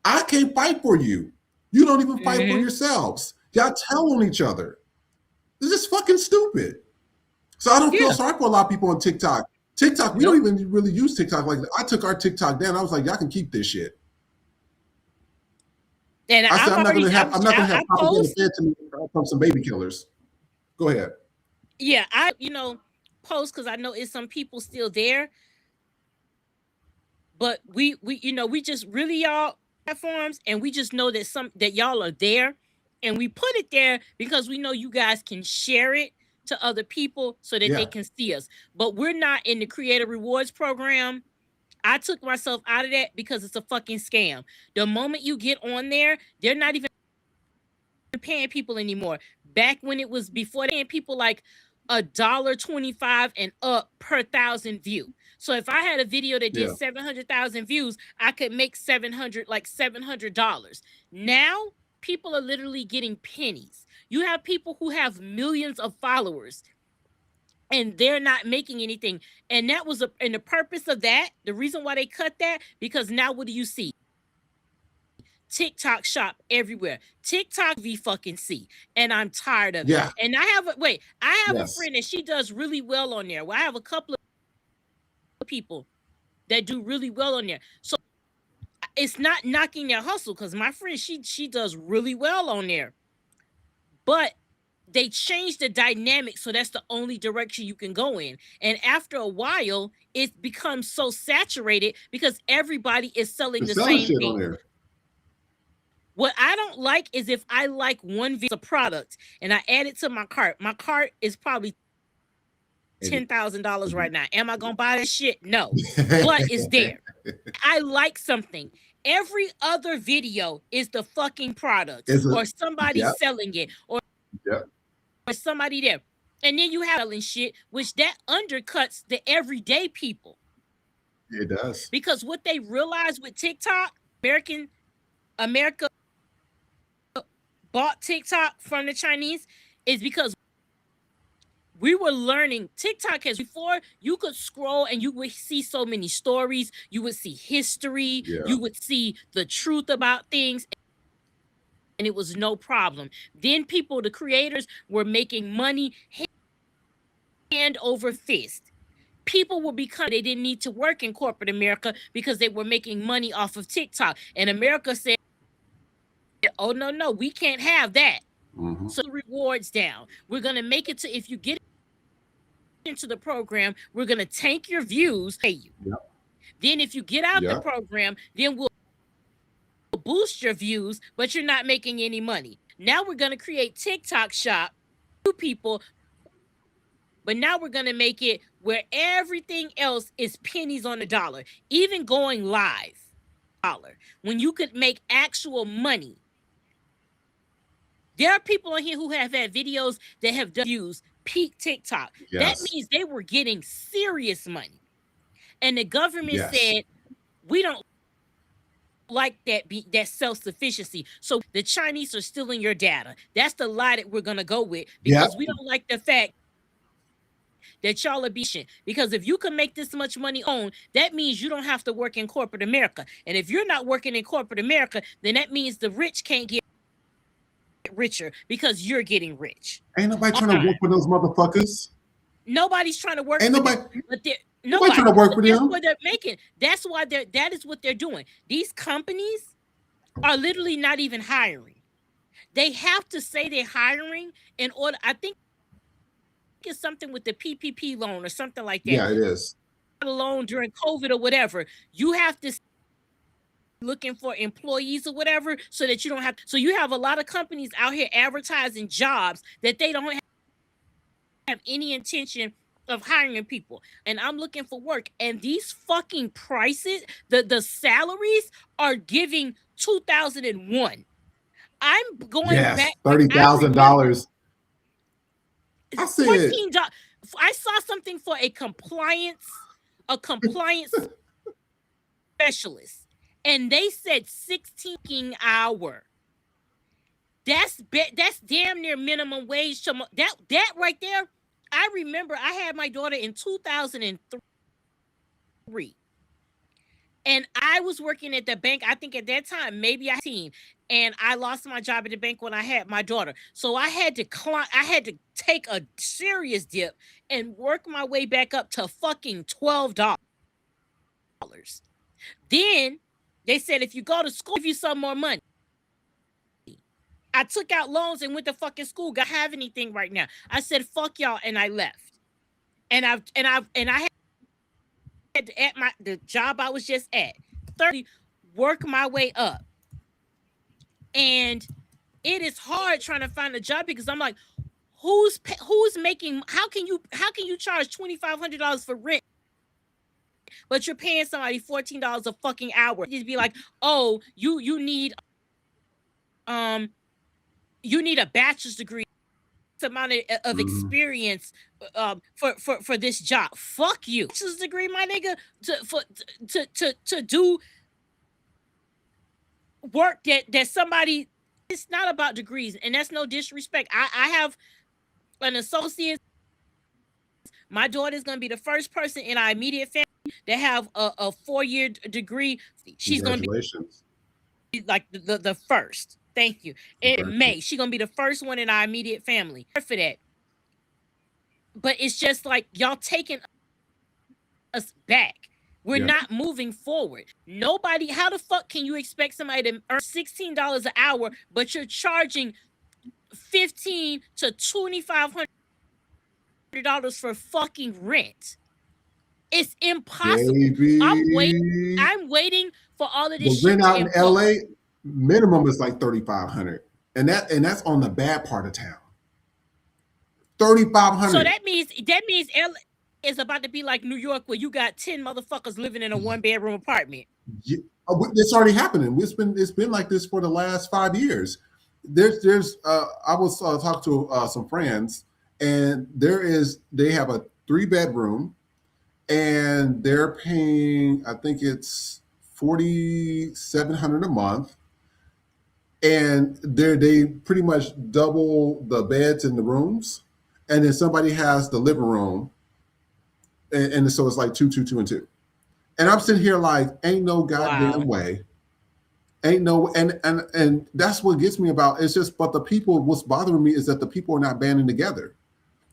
I can't fight for you. You don't even fight for yourselves. Y'all tell on each other. This is fucking stupid. So I don't feel sorry for a lot of people on TikTok. TikTok, we don't even really use TikTok like that. I took our TikTok down. I was like, y'all can keep this shit. And I said, I'm not going to have propaganda fed to me from some baby killers. Go ahead. Yeah, I post because I know it's some people still there, but we just really y'all platforms, and we just know that y'all are there, and we put it there because we know you guys can share it to other people so that they can see us. But we're not in the Creator Rewards program. I took myself out of that because it's a fucking scam. The moment you get on there, they're not even paying people anymore. Back when it was before, paying people like $1.25 and up per 1,000 view. So if I had a video that did 700,000 views, I could make $700. Now people are literally getting pennies. You have people who have millions of followers, and they're not making anything. And that was and the purpose of that, the reason why they cut that, because now what do you see? TikTok shop everywhere. TikTok VC. And I'm tired of it. And I have a friend that she does really well on there. Well, I have a couple of people that do really well on there. So it's not knocking their hustle, because my friend, she does really well on there. But they changed the dynamic, so that's the only direction you can go in. And after a while, it becomes so saturated because everybody is selling the same shit thing. On there. What I don't like is if I like one product and I add it to my cart is probably $10,000 right now. Am I gonna buy this shit? No, but it's there. I like something. Every other video is the fucking product, or somebody selling it, or somebody there. And then you have selling shit, which that undercuts the everyday people. It does. Because what they realize with TikTok, America bought TikTok from the Chinese, is because we were learning. TikTok has, before you could scroll and you would see so many stories, you would see history, you would see the truth about things, and it was no problem. Then people, the creators, were making money hand over fist. People will become, they didn't need to work in corporate America because they were making money off of TikTok. And America said, oh, no, we can't have that. So rewards down. We're going to make it to, if you get into the program, we're going to tank your views, pay you. Then if you get out the program, then we'll boost your views, but you're not making any money. Now we're going to create TikTok shop to people, but now we're going to make it where everything else is pennies on the dollar, even going live. When you could make actual money. There are people on here who have had videos that have done views, peak TikTok. That means they were getting serious money. And the government said, we don't like that self-sufficiency. So the Chinese are stealing your data. That's the lie that we're going to go with, because we don't like the fact that y'all are being. Because if you can make this much money on, that means you don't have to work in corporate America. And if you're not working in corporate America, then that means the rich can't get richer because you're getting rich. Ain't nobody trying to work with those motherfuckers. Nobody's trying to work with them, but nobody trying to work with them. That's what they're making. That's why that is what they're doing. These companies are literally not even hiring. They have to say they're hiring in order. I think it's something with the PPP loan or something like that. Yeah, it is. A loan during COVID or whatever. You have to looking for employees or whatever, so that you don't have. So you have a lot of companies out here advertising jobs that they don't have any intention of hiring people. And I'm looking for work, and these fucking prices, the salaries are giving 2001. I'm going back $30,000. I said $14. I saw something for a compliance specialist. And they said 16 hour. That's damn near minimum wage. That right there. I remember I had my daughter in 2003, and I was working at the bank. I think at that time maybe I was 18, and I lost my job at the bank when I had my daughter. So I had to take a serious dip and work my way back up to fucking $12. Then they said, if you go to school, give you some more money. I took out loans and went to fucking school. Don't have anything right now. I said, fuck y'all, and I left. And I had to, at the job I was just at, 30, work my way up. And it is hard trying to find a job, because I'm like, who's making? How can you charge $2,500 for rent, but you're paying somebody $14 a fucking hour? Just be like, oh, you need a bachelor's degree, amount of experience for this job. Fuck you, bachelor's degree, my nigga, to do work that somebody. It's not about degrees, and that's no disrespect. I have an associate. My daughter is going to be the first person in our immediate family to have a 4-year degree. She's going to be like the first. Thank you. In May, she's going to be the first one in our immediate family for that. But it's just like, y'all taking us back. We're not moving forward. Nobody, how the fuck can you expect somebody to earn $16 an hour, but you're charging $1,500 to $2,500 for fucking rent? It's impossible. Baby. I'm waiting for all of this shit rent out in LA, minimum is like $3,500. And that's on the bad part of town. $3,500. So that means It's about to be like New York, where you got 10 motherfuckers living in a 1-bedroom apartment. Yeah, it's already happening. It's been like this for the last 5 years. I was talking to some friends, and they have a 3-bedroom, and they're paying, I think it's $4,700 a month, and they pretty much double the beds in the rooms, and then somebody has the living room, and so it's like two, and two. And I'm sitting here like, ain't no goddamn way. Ain't no, and that's what gets me about. It's just, but the people, what's bothering me is that the people are not banding together.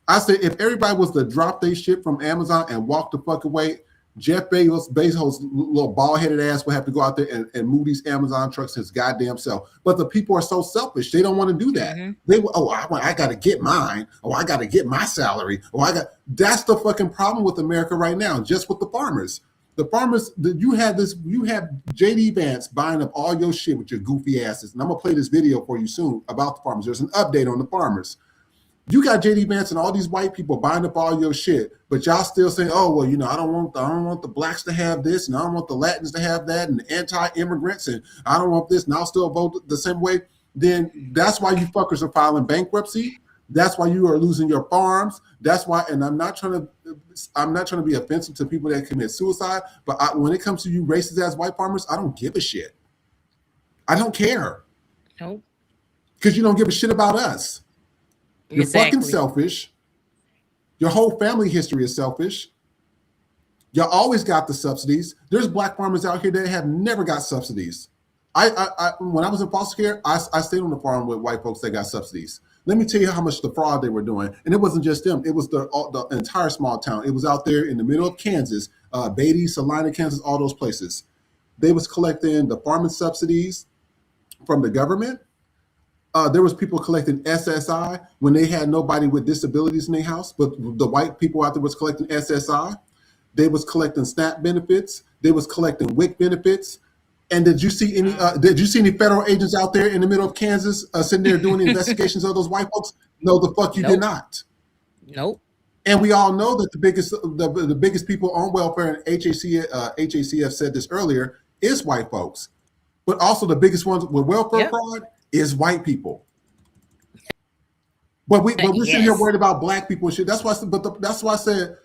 I say, if everybody was to drop their shit from Amazon and walk the fuck away, Jeff Bezos' little bald-headed ass will have to go out there and move these Amazon trucks his goddamn self. But the people are so selfish; they don't want to do that. Mm-hmm. I got to get mine. Oh, I got to get my salary. That's the fucking problem with America right now. Just with the farmers. The farmers, you have JD Vance buying up all your shit with your goofy asses. And I'm going to play this video for you soon about the farmers. There's an update on the farmers. You got JD Vance and all these white people buying up all your shit, but y'all still saying, oh, well, I don't want the blacks to have this, and I don't want the Latins to have that, and the anti-immigrants, and I don't want this, and I'll still vote the same way. Then that's why you fuckers are filing bankruptcy. That's why you are losing your farms. That's why, and I'm not trying to be offensive to people that commit suicide, but when it comes to you racist ass white farmers, I don't give a shit. I don't care. Nope. Because you don't give a shit about us. You're fucking selfish. Your whole family history is selfish. You always got the subsidies. There's black farmers out here that have never got subsidies. I when I was in foster care, I stayed on the farm with white folks that got subsidies. Let me tell you how much the fraud they were doing. And it wasn't just them. It was the entire small town. It was out there in the middle of Kansas, Beatty, Salina, Kansas, all those places. They was collecting the farming subsidies from the government. There was people collecting SSI when they had nobody with disabilities in their house, but the white people out there was collecting SSI. They was collecting SNAP benefits. They was collecting WIC benefits. And did you see any federal agents out there in the middle of Kansas sitting there doing investigations of those white folks? No, the fuck you did not. Nope. And we all know that the biggest people on welfare, and HACF said this earlier, is white folks. But also the biggest ones with welfare fraud is white people. But we're sitting here worried about black people and shit. That's why. That's why I said,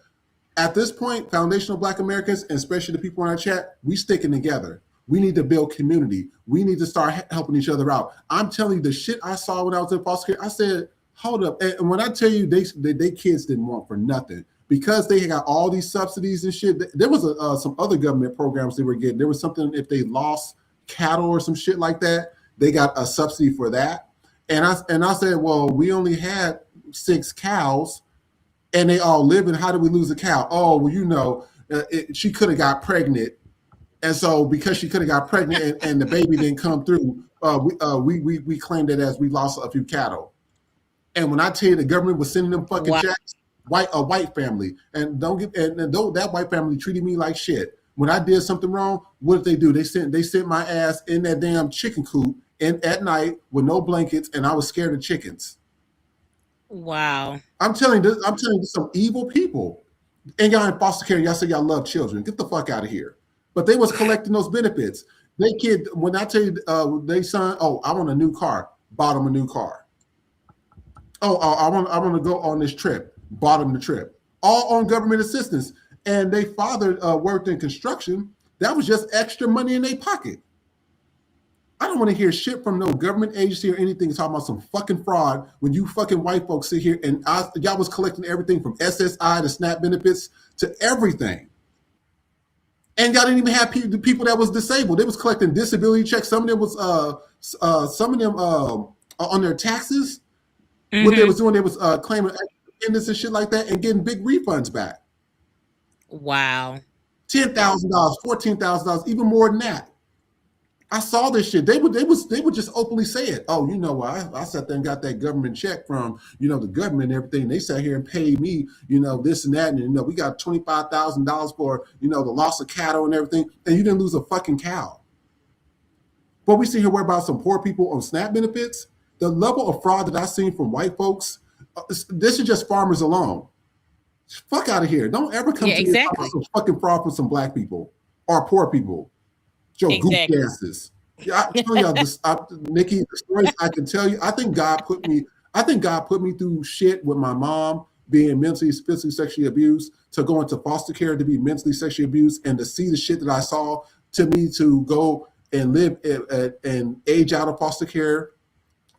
at this point, foundational Black Americans, and especially the people in our chat, we sticking together. We need to build community. We need to start helping each other out. I'm telling you, the shit I saw when I was in foster care, I said, hold up. And when I tell you they kids didn't want for nothing, because they got all these subsidies and shit. There was some other government programs they were getting. There was something, if they lost cattle or some shit like that, they got a subsidy for that. And I said, well, we only had 6 cows and they all live in. How did we lose a cow? Oh, well, she could have got pregnant. And so because she could have got pregnant and the baby didn't come through, we claimed it as we lost a few cattle. And when I tell you the government was sending them fucking checks, a white family, and that white family treated me like shit. When I did something wrong, what did they do? They sent my ass in that damn chicken coop at night with no blankets, and I was scared of chickens. Wow. I'm telling you, some evil people. And y'all in foster care, y'all say y'all love children. Get the fuck out of here. But they was collecting those benefits. When I tell you, they son, I want a new car, bought them a new car. I want to go on this trip, bought them the trip. All on government assistance. And they father worked in construction. That was just extra money in their pocket. I don't want to hear shit from no government agency or anything talking about some fucking fraud when you fucking white folks sit here and y'all was collecting everything from SSI to SNAP benefits to everything. And y'all didn't even have the people that was disabled. They was collecting disability checks. Some of them was on their taxes. Mm-hmm. What they was doing, they was claiming independence and shit like that and getting big refunds back. Wow. $10,000, $14,000, even more than that. I saw this shit. They would just openly say it. Oh, you know what? I sat there and got that government check from, the government and everything. They sat here and paid me, this and that. And, we got $25,000 for, the loss of cattle and everything. And you didn't lose a fucking cow. But we sit here worry about some poor people on SNAP benefits. The level of fraud that I've seen from white folks, this is just farmers alone. Fuck out of here. Don't ever come Yeah, to me and talk about exactly. some fucking fraud for some black people or poor people. Your goofy Exactly. asses. Yeah, I tell y'all this, Nikki, the stories I can tell you. I think God put me through shit with my mom being mentally, physically, sexually abused, to go into foster care to be mentally, sexually abused, and to see the shit that I saw, to me to go and live and age out of foster care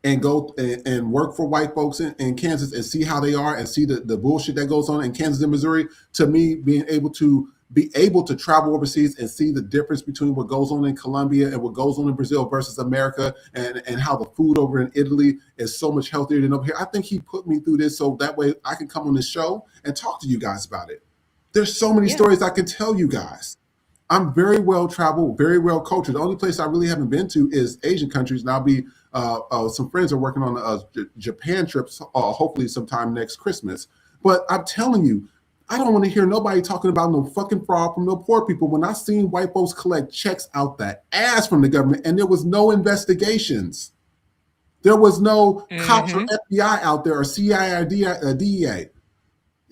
and go and work for white folks in Kansas and see how they are and see the bullshit that goes on in Kansas and Missouri. To me, being able to travel overseas and see the difference between what goes on in Colombia and what goes on in Brazil versus America, and how the food over in Italy is so much healthier than over here. I think he put me through this so that way I can come on this show and talk to you guys about it. There's so many stories I can tell you guys. I'm very well traveled, very well cultured. The only place I really haven't been to is Asian countries, and I'll be some friends are working on Japan trips, hopefully sometime next Christmas. But I'm telling you, I don't want to hear nobody talking about no fucking fraud from no poor people. When I seen white folks collect checks out the ass from the government, and there was no investigations, there was no cops or FBI out there or CIA or DEA.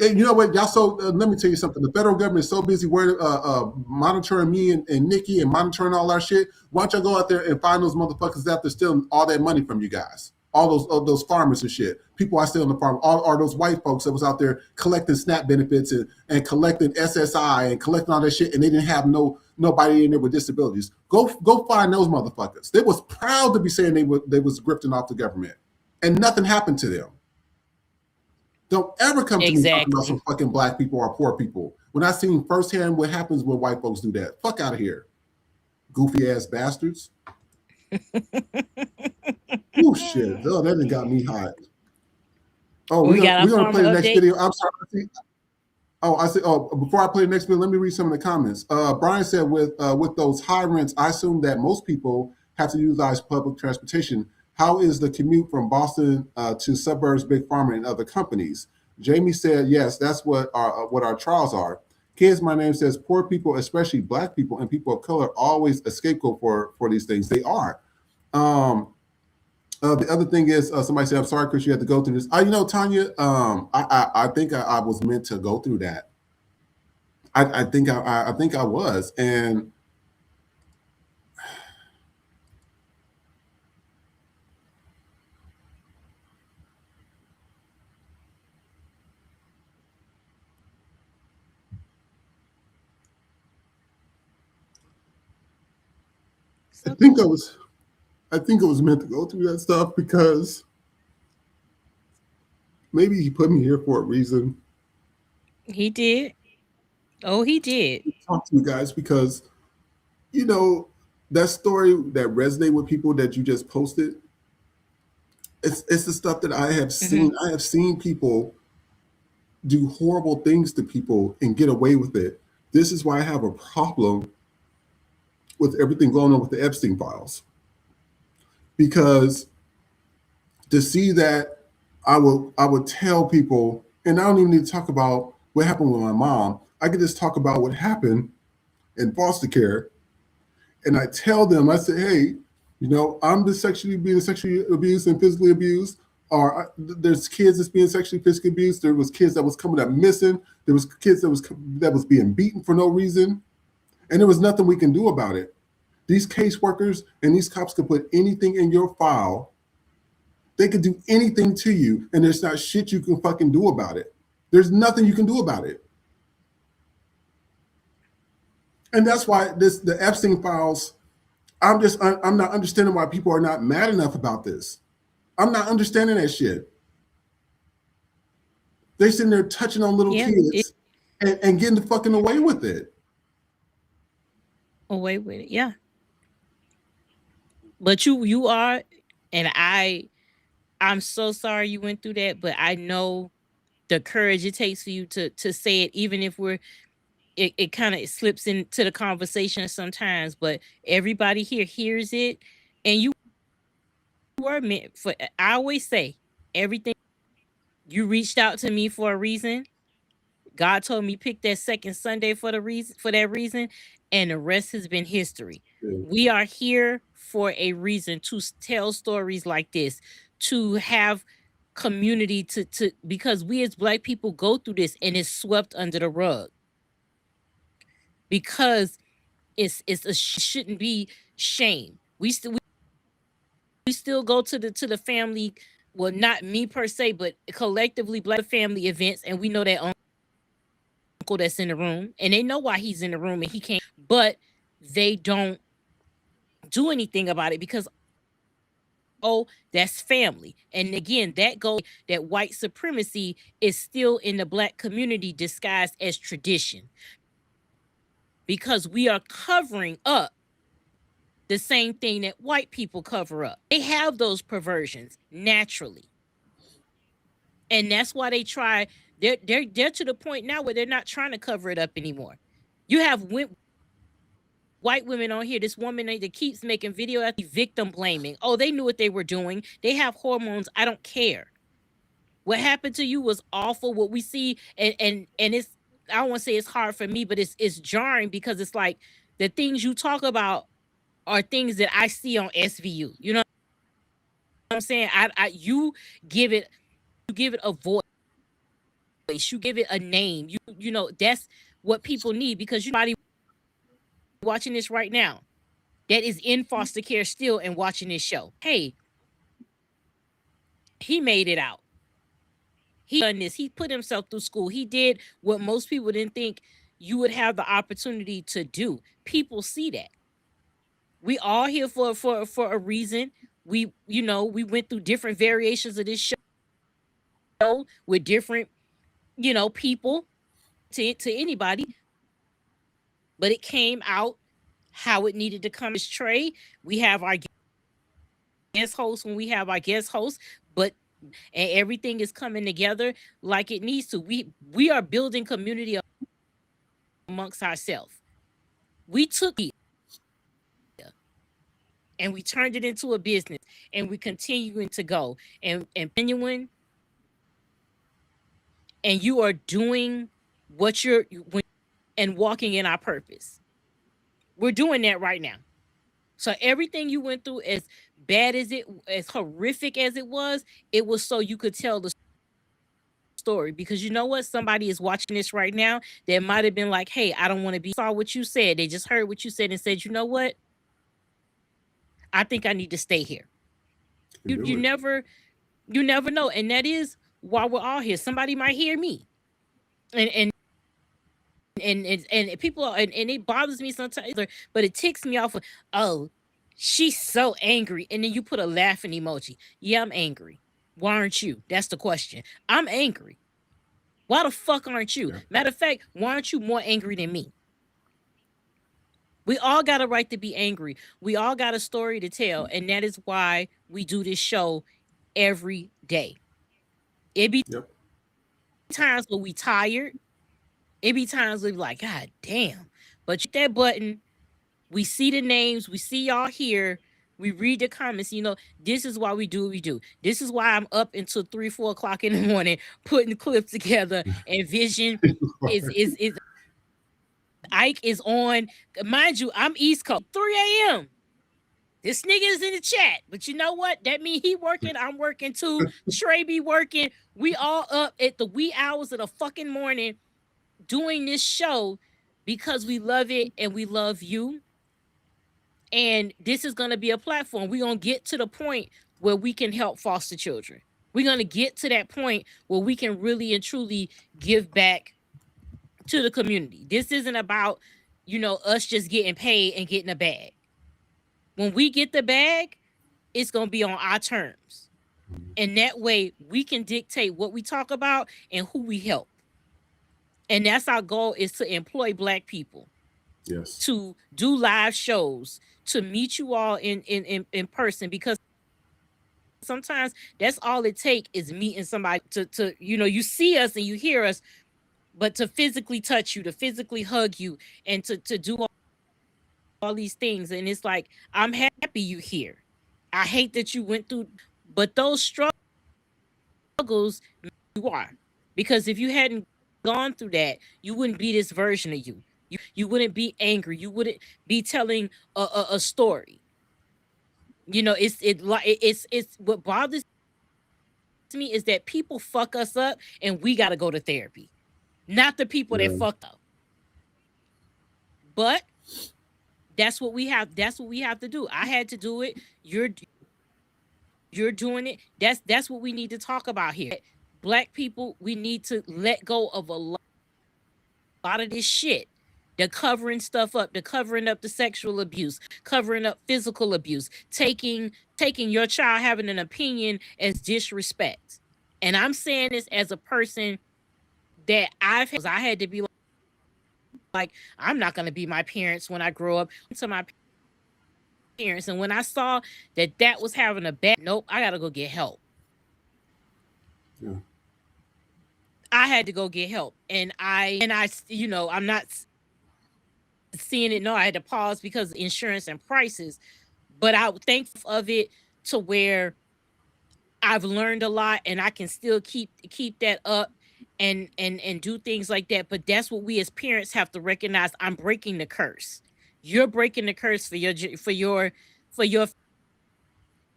And you know what, y'all? So let me tell you something. The federal government is so busy monitoring me and Nikki and monitoring all our shit. Why don't y'all go out there and find those motherfuckers out there stealing all that money from you guys? All those farmers and shit. People are stealing the farm. All those white folks that was out there collecting SNAP benefits and collecting SSI and collecting all that shit, and they didn't have nobody in there with disabilities. Go find those motherfuckers. They was proud to be saying they was grifting off the government, and nothing happened to them. Don't ever come to me talking about some fucking black people or poor people when I seen firsthand what happens when white folks do that. Fuck out of here, goofy ass bastards. Oh shit! Oh, that done got me hot. Oh, we're gonna play the next video. I'm sorry. I see. Oh, before I play the next video, let me read some of the comments. Brian said, with those high rents, I assume that most people have to utilize public transportation. How is the commute from Boston to suburbs, big pharma, and other companies? Jamie said, yes, that's what our trials are. Kids, my name says, poor people, especially black people and people of color, always a scapegoat for these things. They are. The other thing is, somebody said, I'm sorry, Chris, you had to go through this. Tanya, I think I was meant to go through that. I think I was. And I think I was meant to go through that stuff because maybe he put me here for a reason. He did. Oh, he did. Talk to you guys because, that story that resonated with people that you just posted. It's the stuff that I have seen. I have seen people do horrible things to people and get away with it. This is why I have a problem with everything going on with the Epstein files. Because to see that, I would tell people, and I don't even need to talk about what happened with my mom. I could just talk about what happened in foster care. And I tell them, I say, hey, I'm being sexually abused and physically abused. Or there's kids that's being sexually, physically abused. There was kids that was coming up missing. There was kids that was being beaten for no reason. And there was nothing we can do about it. These caseworkers and these cops could put anything in your file. They could do anything to you, and there's not shit you can fucking do about it. There's nothing you can do about it. And that's why the Epstein files, I'm not understanding why people are not mad enough about this. I'm not understanding that shit. They sitting there touching on little kids and getting the fucking away with it. Away with it, yeah. But you are, and I'm so sorry you went through that, but I know the courage it takes for you to say it, even if it kind of slips into the conversation sometimes, but everybody here hears it, and you were meant for. I always say, everything you reached out to me for a reason. God told me pick that second Sunday for that reason, and the rest has been history. We are here for a reason, to tell stories like this, to have community to because we as Black people go through this and it's swept under the rug because shouldn't be shame. We still go to the family, well, not me per se, but collectively Black family events, and we know that uncle that's in the room, and they know why he's in the room and he can't, but they don't do anything about it because, oh, that's family. And again, that white supremacy is still in the Black community disguised as tradition because we are covering up the same thing that white people cover up. They have those perversions naturally. And that's why they try, they're to the point now where they're not trying to cover it up anymore. You have white women on here, this woman that keeps making video at the victim blaming. Oh, they knew what they were doing. They have hormones. I don't care. What happened to you was awful. What we see, and it's, I don't want to say it's hard for me, but it's jarring because it's like the things you talk about are things that I see on SVU. You know what I'm saying? You give it a voice, you give it a name. You know, that's what people need because somebody watching this right now that is in foster care still and watching this show. Hey, he made it out. He done this. He put himself through school. He did what most people didn't think you would have the opportunity to do. People see that. We all here for a reason. We went through different variations of this show with different, people to anybody, but it came out how it needed to come. As Trey, we have our guest host when we have our guest host, and everything is coming together like it needs to. We are building community amongst ourselves. We took it and we turned it into a business, and we continuing to go and genuine. And you are doing what and walking in our purpose. We're doing that right now. So everything you went through, as bad as as horrific as it was so you could tell the story. Because you know what? Somebody is watching this right now that might have been like, hey, I don't want to be, saw what you said. They just heard what you said and said, you know what? I think I need to stay here. You never know. And that is why we're all here. Somebody might hear me. And people and it bothers me sometimes, but it ticks me off. Oh, she's so angry, and then you put a laughing emoji. Yeah, I'm angry. Why aren't you? That's the question. I'm angry. Why the fuck aren't you? Yeah. Matter of fact, why aren't you more angry than me? We all got a right to be angry. We all got a story to tell, and that is why we do this show every day. It be times when we tired. It be times where we like, God damn. But you hit that button, we see the names, we see y'all here, we read the comments. This is why we do what we do. This is why I'm up until 3-4 o'clock in the morning putting clips together. And Vision is Ike is on. Mind you, I'm East Coast, 3 a.m. This nigga is in the chat, but you know what? That means he working, I'm working too. Trey be working. We all up at the wee hours of the fucking morning doing this show because we love it and we love you. And this is going to be a platform. We're going to get to the point where we can help foster children. We're going to get to that point where we can really and truly give back to the community. This isn't about, us just getting paid and getting a bag. When we get the bag, it's going to be on our terms. And that way we can dictate what we talk about and who we help. And that's our goal, is to employ Black people. Yes. To do live shows, to meet you all in person, because sometimes that's all it takes is meeting somebody to you see us and you hear us, but to physically touch you, to physically hug you, and to do all these things. And it's like, I'm happy you here. I hate that you went through, but those struggles you are, because if you hadn't gone through that, you wouldn't be this version of you. You wouldn't be angry. You wouldn't be telling a story. It's what bothers to me is that people fuck us up and we got to go to therapy, not the people that fucked up. But that's what we have. That's what we have to do. I had to do it. You're doing it. That's what we need to talk about here. Black people, we need to let go of a lot of this shit. They're covering stuff up. They're covering up the sexual abuse, covering up physical abuse, taking your child having an opinion as disrespect. And I'm saying this as a person that I had to be like, I'm not going to be my parents when I grow up. To my parents, and when I saw that was having a bad, nope, I got to go get help. Yeah. I had to go get help, and I, I'm not seeing it. No, I had to pause because of insurance and prices, but I think of it to where I've learned a lot, and I can still keep that up and do things like that. But that's what we as parents have to recognize. I'm breaking the curse. You're breaking the curse for your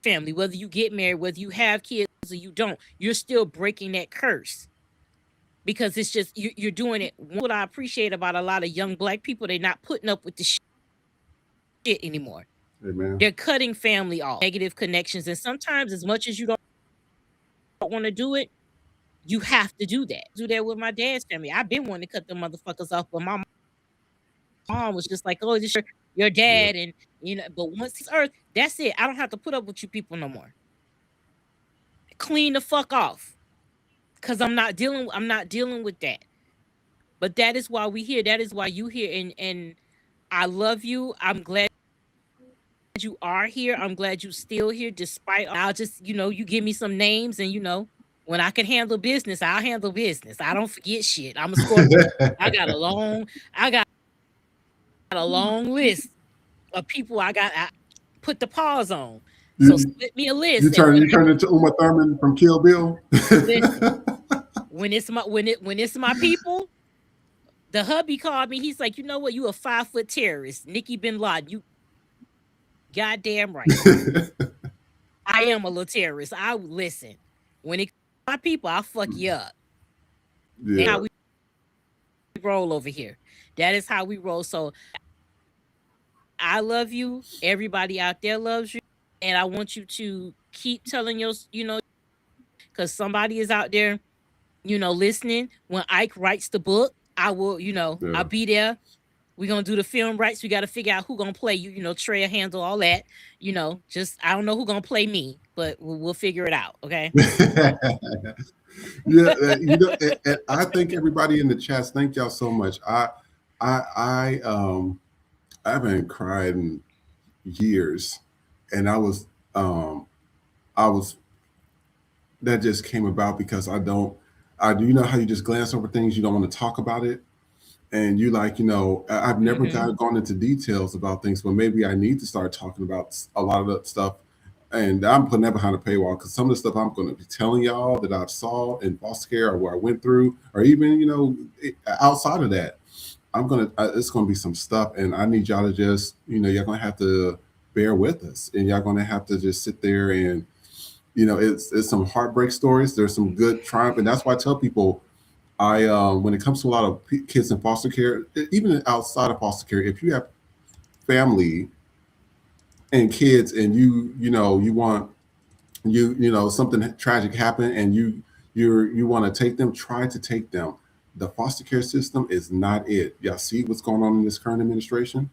family, whether you get married, whether you have kids or you don't. You're still breaking that curse. Because it's just, you're doing it. What I appreciate about a lot of young Black people, they're not putting up with the shit anymore. Amen. They're cutting family off, negative connections. And sometimes, as much as you don't want to do it, you have to do that. Do that with my dad's family. I've been wanting to cut them motherfuckers off, but my mom was just like, oh, this is your dad. And, but once it's earth, that's it. I don't have to put up with you people no more. Clean the fuck off. Because I'm not dealing with that. But that is why we here. That is why you here. And I love you. I'm glad you are here. I'm glad you still here despite. I'll just, you give me some names, and when I can handle business, I'll handle business. I don't forget shit. I'm a Scorpio. I got a long list of people I put the pause on. So split me a list. You turn into Uma Thurman from Kill Bill. Listen, when it's my people, the hubby called me. He's like, you know what? You a 5-foot terrorist, Nikki Bin Laden. You goddamn right. I am a little terrorist. I listen. When it comes to my people, I'll fuck you up. Yeah. That's how we roll over here. That is how we roll. So I love you. Everybody out there loves you. And I want you to keep telling because somebody is out there, listening. When Ike writes the book, I will, I'll be there. We're going to do the film rights. We got to figure out who going to play you, Trey handle all that, just, I don't know who going to play me, but we'll figure it out. Okay. Yeah. And I thank everybody in the chats. Thank y'all so much. I haven't cried in years. And I was that just came about because I do, how you just glance over things, you don't want to talk about it. And you like, I've never gone into details about things, but maybe I need to start talking about a lot of that stuff. And I'm putting that behind a paywall because some of the stuff I'm going to be telling y'all that I've saw in foster care or where I went through, or even, outside of that, it's going to be some stuff. And I need y'all to just, you're going to have to bear with us, and y'all going to have to just sit there and, it's some heartbreak stories. There's some good triumph. And that's why I tell people, when it comes to a lot of kids in foster care, even outside of foster care, if you have family and kids and you want, something tragic happen and you want to take them, try to take them. The foster care system is not it. Y'all see what's going on in this current administration?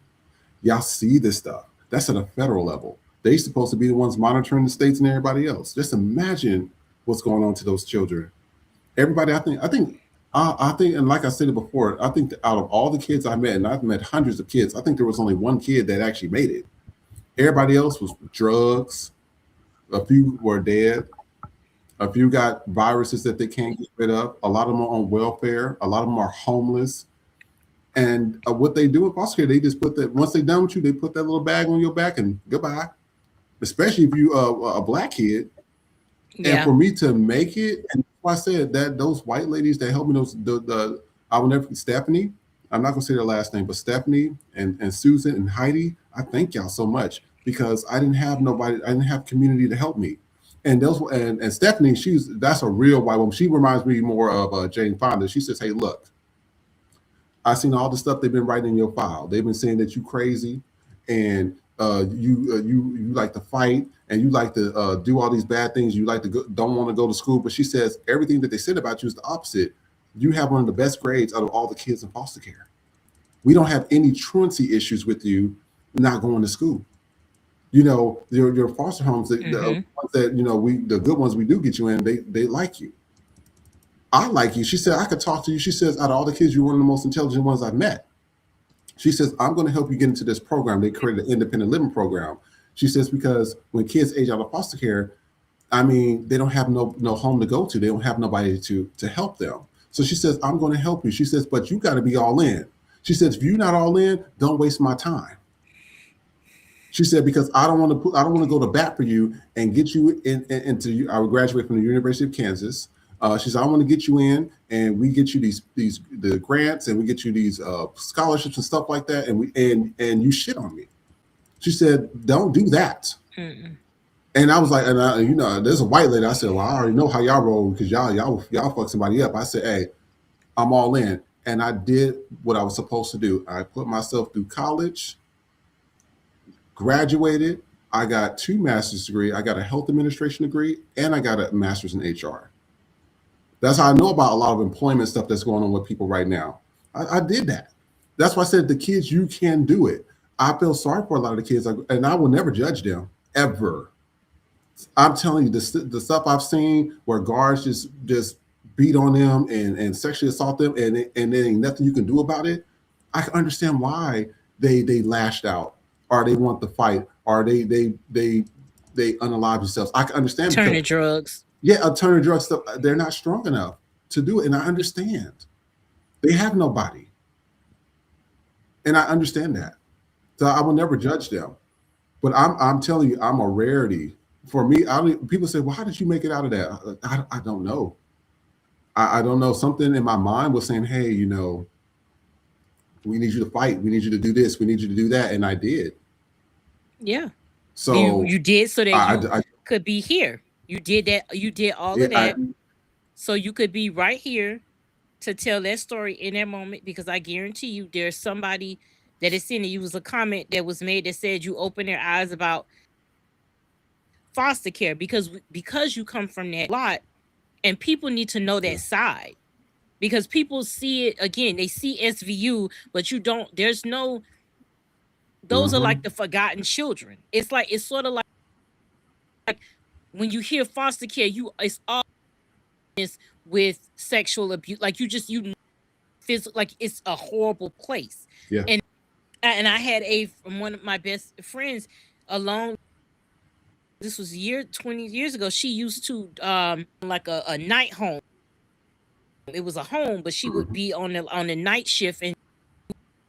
Y'all see this stuff. That's at a federal level. They're supposed to be the ones monitoring the states and everybody else. Just imagine what's going on to those children. Everybody, I think, and like I said before, I think that out of all the kids I met, and I've met hundreds of kids, I think there was only one kid that actually made it. Everybody else was drugs. A few were dead. A few got viruses that they can't get rid of. A lot of them are on welfare. A lot of them are homeless. And what they do in foster care, they just put that, once they're done with you, they put that little bag on your back and goodbye. Especially if you a black kid. Yeah. And for me to make it, and I said that those white ladies that helped me, I will never, Stephanie, I'm not gonna say their last name, but Stephanie and Susan and Heidi, I thank y'all so much because I didn't have nobody, I didn't have community to help me. And Stephanie, that's a real white woman. She reminds me more of Jane Fonda. She says, "Hey, look, I've seen all the stuff they've been writing in your file. They've been saying that you crazy, and you like to fight, and you like to do all these bad things. You like to don't want to go to school." But she says everything that they said about you is the opposite. You have one of the best grades out of all the kids in foster care. We don't have any truancy issues with you not going to school. You know, your foster homes, the ones that, you know, the good ones we do get you in, they like you. I like you. She said, I could talk to you. She says, out of all the kids, you're one of the most intelligent ones I've met. She says, I'm going to help you get into this program. They created an independent living program. She says, because when kids age out of foster care, I mean, they don't have no home to go to. They don't have nobody to help them. So she says, I'm going to help you. She says, but you got to be all in. She says, if you're not all in, don't waste my time. She said, because I don't want to go to bat for you and get you into. I would graduate from the University of Kansas. She said, I want to get you in, and we get you the grants, and we get you these scholarships and stuff like that, and you shit on me. She said, don't do that. And I was like, you know, there's a white lady. I said, well, I already know how y'all roll because y'all fuck somebody up. I said, hey, I'm all in, and I did what I was supposed to do. I put myself through college. Graduated, I got 2 master's degrees. I got a health administration degree, and I got a master's in HR. That's how I know about a lot of employment stuff that's going on with people right now. I did that. That's why I said the kids, you can do it. I feel sorry for a lot of the kids, and I will never judge them, ever. I'm telling you, the stuff I've seen where guards just beat on them and sexually assault them, and there ain't nothing you can do about it. I can understand why they lashed out. Or they want to fight, or they unalive themselves. I can understand. Turn to drugs. Yeah, a turn to drugs stuff. They're not strong enough to do it, and I understand. They have nobody, and I understand that. So I will never judge them. But I'm telling you, I'm a rarity. For me, people say, well, how did you make it out of that? I don't know. I don't know. Something in my mind was saying, hey, you know, we need you to fight. We need you to do this. We need you to do that. And I did. Yeah. So you did so that I could be here. You did that. You did all of that. So you could be right here to tell that story in that moment, because I guarantee you there's somebody that is seeing it. You was a comment that was made that said you open their eyes about foster care because you come from that lot, and people need to know that side. Because people see it, again, they see SVU, but you don't, there's no, those are like the forgotten children. It's sort of like when you hear foster care, it's all with sexual abuse. Like like it's a horrible place. Yeah. And I had one of my best friends this was 20 years ago. She used to like a night home. It was a home, but she would be on the night shift and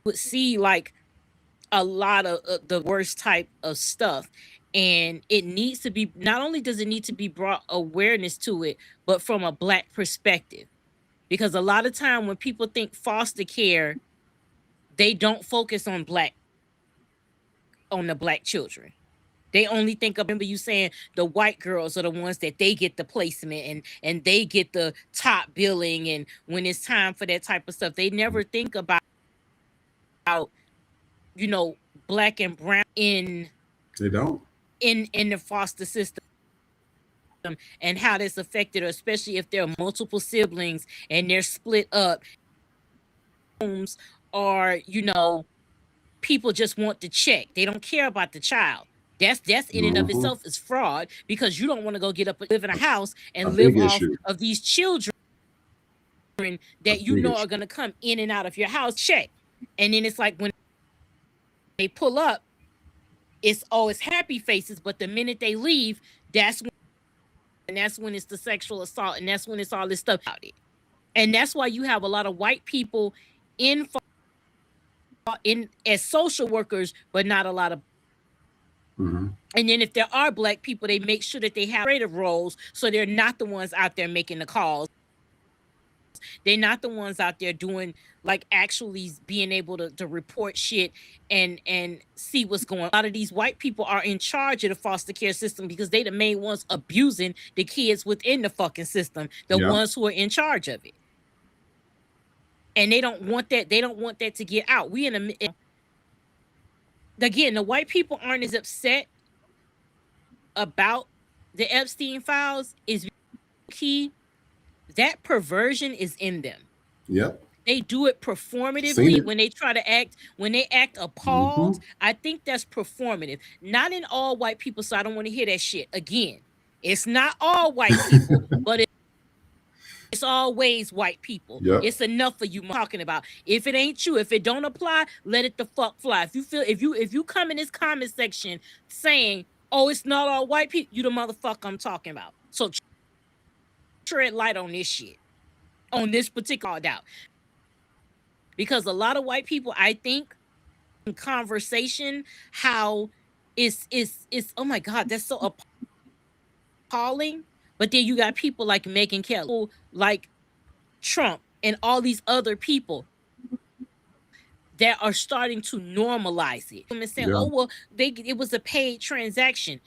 would see like a lot of the worst type of stuff. And it needs to be, not only does it need to be brought awareness to it, but from a Black perspective. Because a lot of time when people think foster care, they don't focus on the Black children. They only think of, remember you saying the white girls are the ones that they get the placement and they get the top billing, and when it's time for that type of stuff, they never think about, you know, Black and brown in the foster system and how this affected her, especially if there are multiple siblings and they're split up. Homes are, you know, people just want to check. They don't care about the child. That's in and of itself is fraud, because you don't want to go get up and live in a house and live off of these children that you know are going to come in and out of your house. Check. And then it's like when they pull up, it's happy faces, but the minute they leave, that's when it's the sexual assault, and that's when it's all this stuff out it. And that's why you have a lot of white people in as social workers, but not a lot of. And then if there are Black people, they make sure that they have creative roles, so they're not the ones out there making the calls They're not the ones out there doing like actually being able to report shit and see what's going on. A lot of these white people are in charge of the foster care system because they the main ones abusing the kids within the fucking system, the Yeah. ones who are in charge of it. And they don't want that. They don't want that to get out. We again, the white people aren't as upset about the Epstein files is key. That perversion is in them. Yep. They do it performatively when they try to act, when they act appalled. I think that's performative. Not in all white people, so I don't want to hear that shit. Again, it's not all white people, but it's always white people. Yep. It's enough for you talking about. If it ain't you, if it don't apply, let it the fuck fly. If you feel if you come in this comment section saying, oh, it's not all white people, you the motherfucker I'm talking about. So tread light on this shit. On this particular doubt. Because a lot of white people, I think, in conversation, how it's oh my God, that's so appalling. But then you got people like Megyn Kelly, like Trump, and all these other people that are starting to normalize it. And saying, oh well, it was a paid transaction.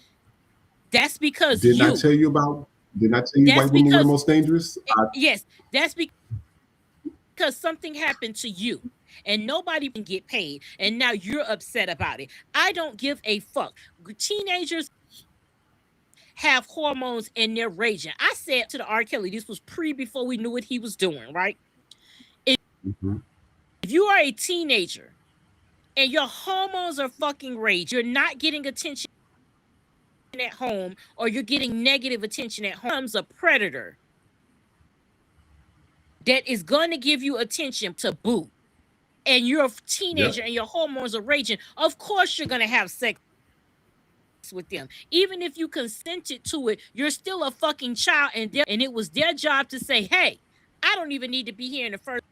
That's because Didn't I tell you white women were the most dangerous? Yes, that's because something happened to you and nobody can get paid, and now you're upset about it. I don't give a fuck. Teenagers have hormones and they're raging. I said to the R. Kelly, this was before we knew what he was doing, right? If you are a teenager and your hormones are fucking rage, you're not getting attention at home, or you're getting negative attention at home, comes a predator that is going to give you attention to boot, and you're a teenager and your hormones are raging, of course you're going to have sex with them. Even if you consented to it, you're still a fucking child, and it was their job to say, hey, I don't even need to be here in the first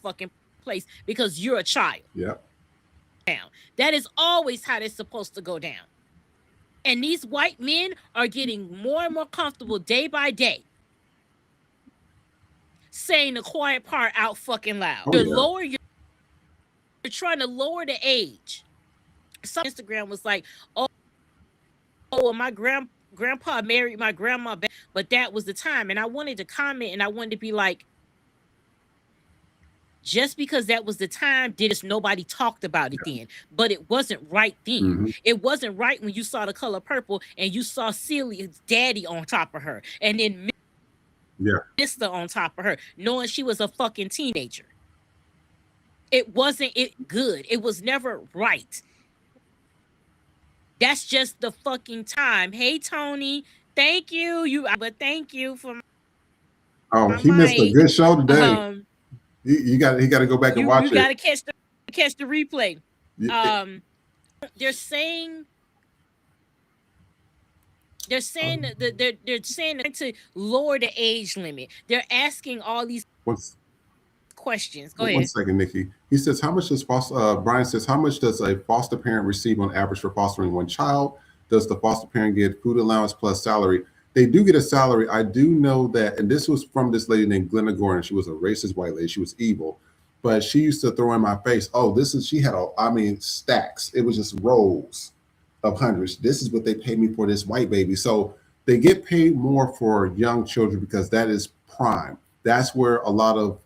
fucking place because you're a child. Yeah. That is always how it's supposed to go down. And these white men are getting more and more comfortable day by day saying the quiet part out fucking loud. You're trying to lower the age. Some Instagram was like, oh, my grandpa married my grandma, but that was the time. And I wanted to comment and I wanted to be like, just because that was the time, nobody talked about it then. But it wasn't right then. It wasn't right when you saw The Color Purple and you saw Celia's daddy on top of her, and then Mister on top of her, knowing she was a fucking teenager. It wasn't good. It was never right. That's just the fucking time. Hey Tony, thank you. But thank you for. He missed a good show today. He got to go back and watch it. You got to catch the replay. They're saying to lower the age limit. They're asking all these questions. Go ahead. 1 second, Nikki. He says, how much does Brian says, how much does a foster parent receive on average for fostering one child? Does the foster parent get food allowance plus salary? They do get a salary. I do know that, and this was from this lady named Glenna Gordon. She was a racist white lady. She was evil, but she used to throw in my face, she had stacks. It was just rolls of hundreds. This is what they pay me for this white baby. So they get paid more for young children because that is prime. That's where a lot of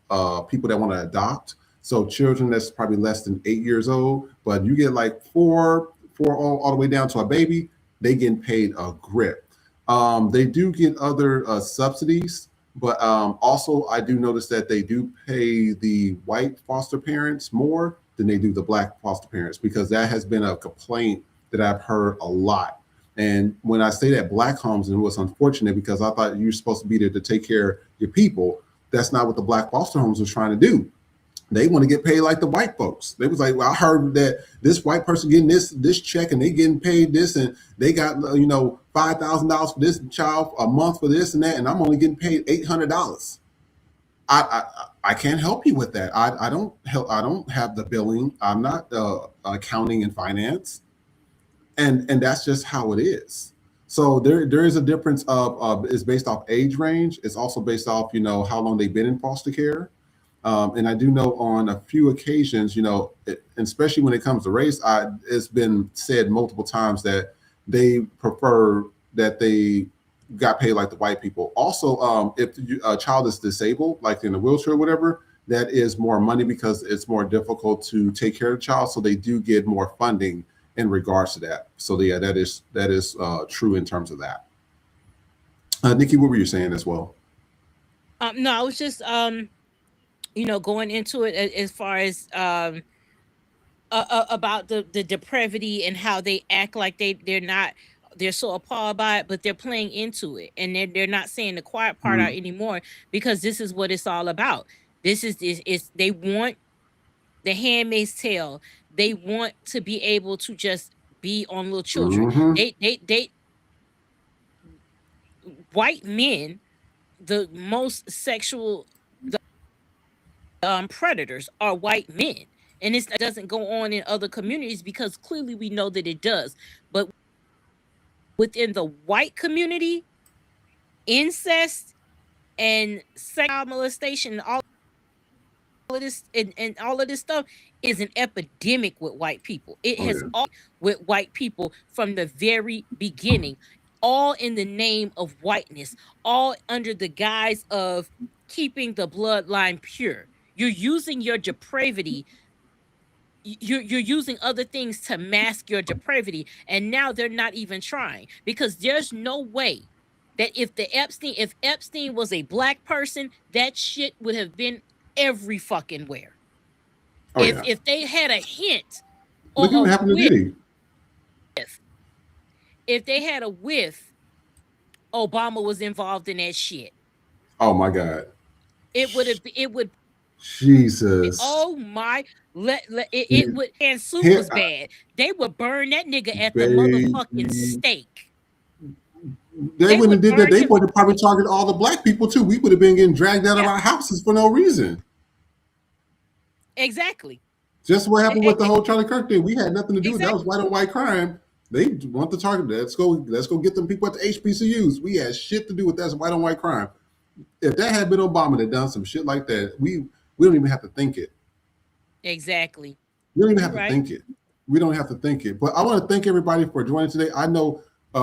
people that want to adopt. So children that's probably less than 8 years old, but you get like four all the way down to a baby, they getting paid a grip. They do get other subsidies, but also I do notice that they do pay the white foster parents more than they do the black foster parents, because that has been a complaint that I've heard a lot. And when I say that black homes, and it was unfortunate because I thought you're supposed to be there to take care of your people, that's not what the black foster homes was trying to do. They want to get paid like the white folks. They was like, well, I heard that this white person getting this check and they getting paid this, and they got $5,000 for this child a month for this and that, and I'm only getting paid $800. I can't help you with that. I don't have the billing. I'm not accounting and finance, and that's just how it is. So there is a difference of it's based off age range. It's also based off, you know, how long they've been in foster care. And I do know on a few occasions, you know, especially when it comes to race, it's been said multiple times that they prefer that they got paid like the white people. Also, if a child is disabled, like in a wheelchair or whatever, that is more money because it's more difficult to take care of the child. So they do get more funding in regards to that. So yeah, that is true in terms of that. Nikki, what were you saying as well? No, I was just you know, going into it as far as about the depravity and how they act like they're so appalled by it, but they're playing into it, and they're not saying the quiet part out anymore, because this is what it's all about. This is they want the Handmaid's Tale. They want to be able to just be on little children. They white men, the most sexual predators are white men. And this doesn't go on in other communities because clearly we know that it does. But within the white community, incest and sexual molestation, all of this and all of this stuff is an epidemic with white people. It has all with white people from the very beginning, all in the name of whiteness, all under the guise of keeping the bloodline pure. You're using your depravity. You're using other things to mask your depravity, and now they're not even trying, because there's no way that if Epstein was a black person, that shit would have been every fucking where. If they had a hint, look at what happened to Diddy. If they had a whiff, Obama was involved in that shit. Oh my God! It would. Jesus. Oh my! It would. And soup was bad. They would burn that nigga at the motherfucking stake. They wouldn't have did that. They would have probably targeted all the black people too. We would have been getting dragged out of our houses for no reason. Exactly. Just what happened with the whole Charlie Kirk thing. We had nothing to do with that. That was white on white crime. They want to target that. Let's go get them people at the HBCUs. We had shit to do with that. That's white on white crime. If that had been Obama that done some shit like that, we don't even have to think it. Exactly. We don't even have to think it. We don't have to think it. But I want to thank everybody for joining today. I know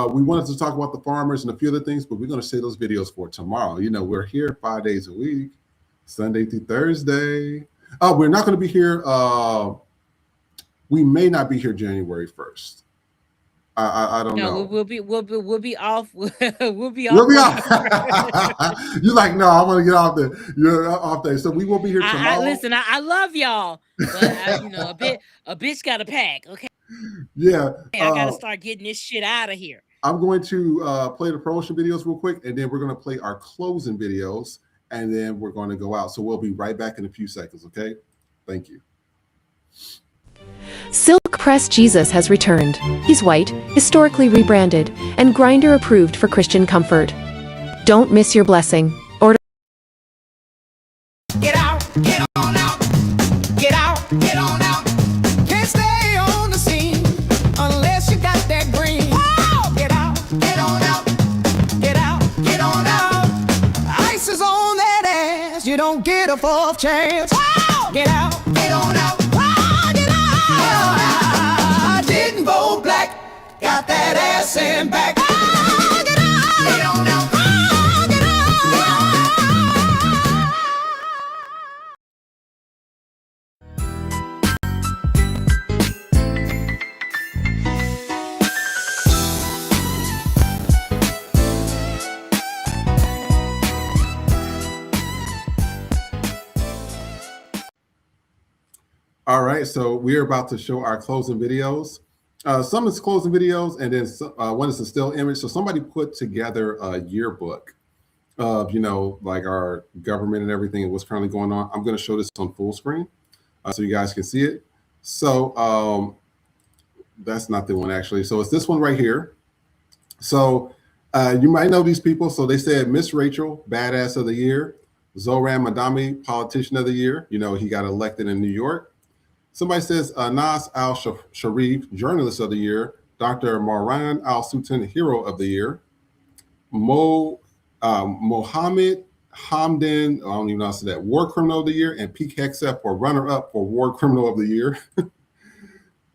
we wanted to talk about the farmers and a few other things, but we're going to save those videos for tomorrow. You know, we're here 5 days a week, Sunday through Thursday. We're not going to be here. We may not be here January 1st. I don't know. We'll be off. We'll be off. We'll be off. You're like, no, I want to get off there. You're off there. So we will be here tomorrow. Listen, I love y'all, but you know, a bitch got to pack. Okay. Yeah. I got to start getting this shit out of here. I'm going to play the promotion videos real quick, and then we're going to play our closing videos, and then we're going to go out. So we'll be right back in a few seconds. Okay. Thank you. Silk Press Jesus has returned. He's white, historically rebranded, and grinder approved for Christian comfort. Don't miss your blessing. Order. Get out, get on out. Get out, get on out. Can't stay on the scene unless you got that green. Oh, get out, get on out. Get out, get on out. Ice is on that ass. You don't get a fourth chance. Oh, get out, get on out. I didn't vote black, got that ass in back. Oh, get out, get on out. Oh, get All right, so we're about to show our closing videos. Some is closing videos, and then one is a still image. So somebody put together a yearbook of, you know, like our government and everything and what's currently going on. I'm going to show this on full screen so you guys can see it. So that's not the one actually. So it's this one right here. So you might know these people. So they said Miss Rachel, Badass of the Year. Zoran Madami, Politician of the Year. You know, he got elected in New York. Somebody says Nas Al Sharif, Journalist of the Year. Dr. Moran Al Sultan, Hero of the Year. Mohammed Hamdan, I don't even know how to say that, War Criminal of the Year, and Pete Hegseth for runner-up for War Criminal of the Year.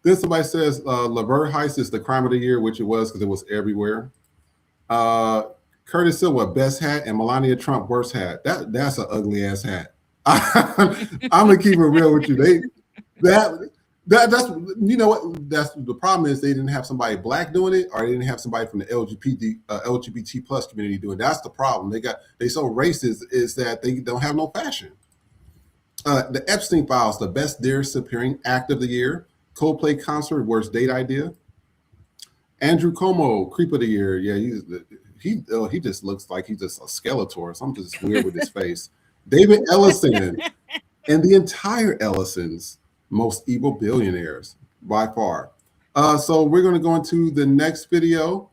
Then somebody says Laverne Heist is the crime of the year, which it was because it was everywhere. Curtis Silva, best hat, and Melania Trump, worst hat. That's an ugly ass hat. I'm gonna keep it real with you. That's you know what, that's the problem is they didn't have somebody black doing it, or they didn't have somebody from the LGBT plus community doing it. That's the problem. They so racist is that they don't have no fashion. The Epstein Files, the best disappearing act of the year. Coldplay concert, worst date idea. Andrew Cuomo, creep of the year. Yeah, he just looks like he's just a Skeletor. Something just weird with his face. David Ellison and the entire Ellisons, most evil billionaires by far. So we're going to go into the next video.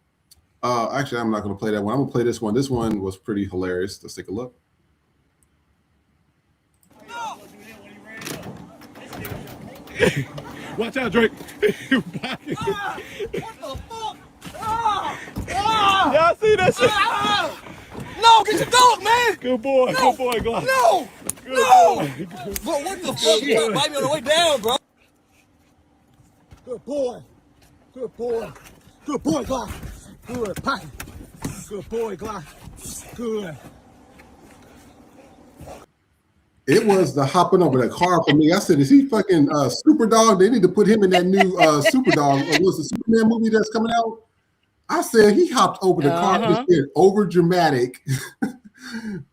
Actually, I'm not going to play that one. I'm going to play this one. This one was pretty hilarious. Let's take a look. Watch out, Drake. What the fuck? Y'all see that shit? No, get your dog, man! Good boy, No. good boy, Glock. No! Good No! boy. Bro, what the fuck? You gotta bite me on the way down, bro. Good boy. Good boy. Good boy, Glock. Good pocket. Good boy, Glock. Good. It was the hopping over the car for me. I said, is he fucking Super Dog? They need to put him in that new Super Dog. What's the Superman movie that's coming out? I said he hopped over the car. It's been over dramatic.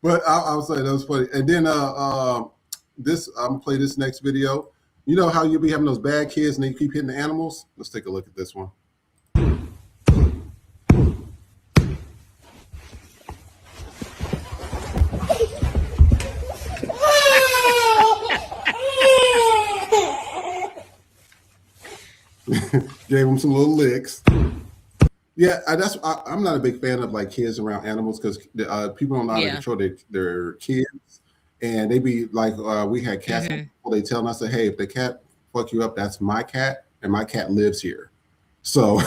But I was like, that was funny. And then I'm gonna play this next video. You know how you'll be having those bad kids and they keep hitting the animals? Let's take a look at this one. Gave him some little licks. Yeah, I'm not a big fan of like kids around animals because people don't know how to control their kids, and they be like, we had cats. They telling us that, hey, if the cat fuck you up, that's my cat, and my cat lives here. So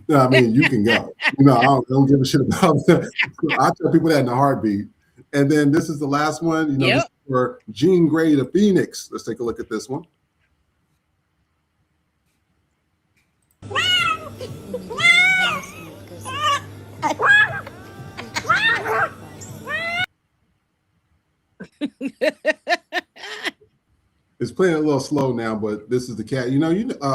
I mean, you can go. I don't give a shit about that. So I tell people that in a heartbeat. And then this is the last one. This is for Jean Grey the Phoenix. Let's take a look at this one. It's playing a little slow now, but this is the cat.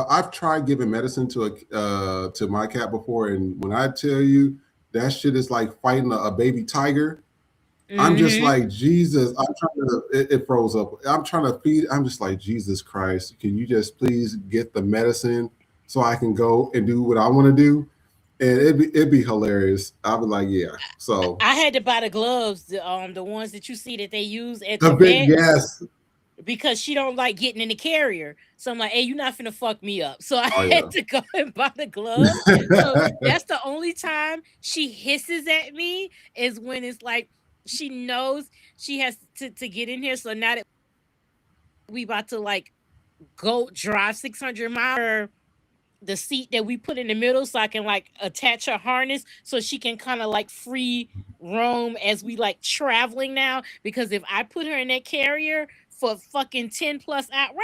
I've tried giving medicine to my cat before, and when I tell you that shit is like fighting a baby tiger, I'm just like, Jesus. I'm trying to. It froze up. I'm trying to feed. I'm just like, Jesus Christ. Can you just please get the medicine so I can go and do what I want to do? And it'd be hilarious. I'd be like, yeah. So I had to buy the gloves, the ones that you see that they use at the vet. Yes. Because she don't like getting in the carrier. So I'm like, hey, you're not finna fuck me up. So I had to go and buy the gloves. So that's the only time she hisses at me is when it's like she knows she has to get in here. So now that we about to like go drive 600 miles, the seat that we put in the middle so I can like attach her harness so she can kind of like free roam as we like traveling now. Because if I put her in that carrier for fucking 10 plus hours,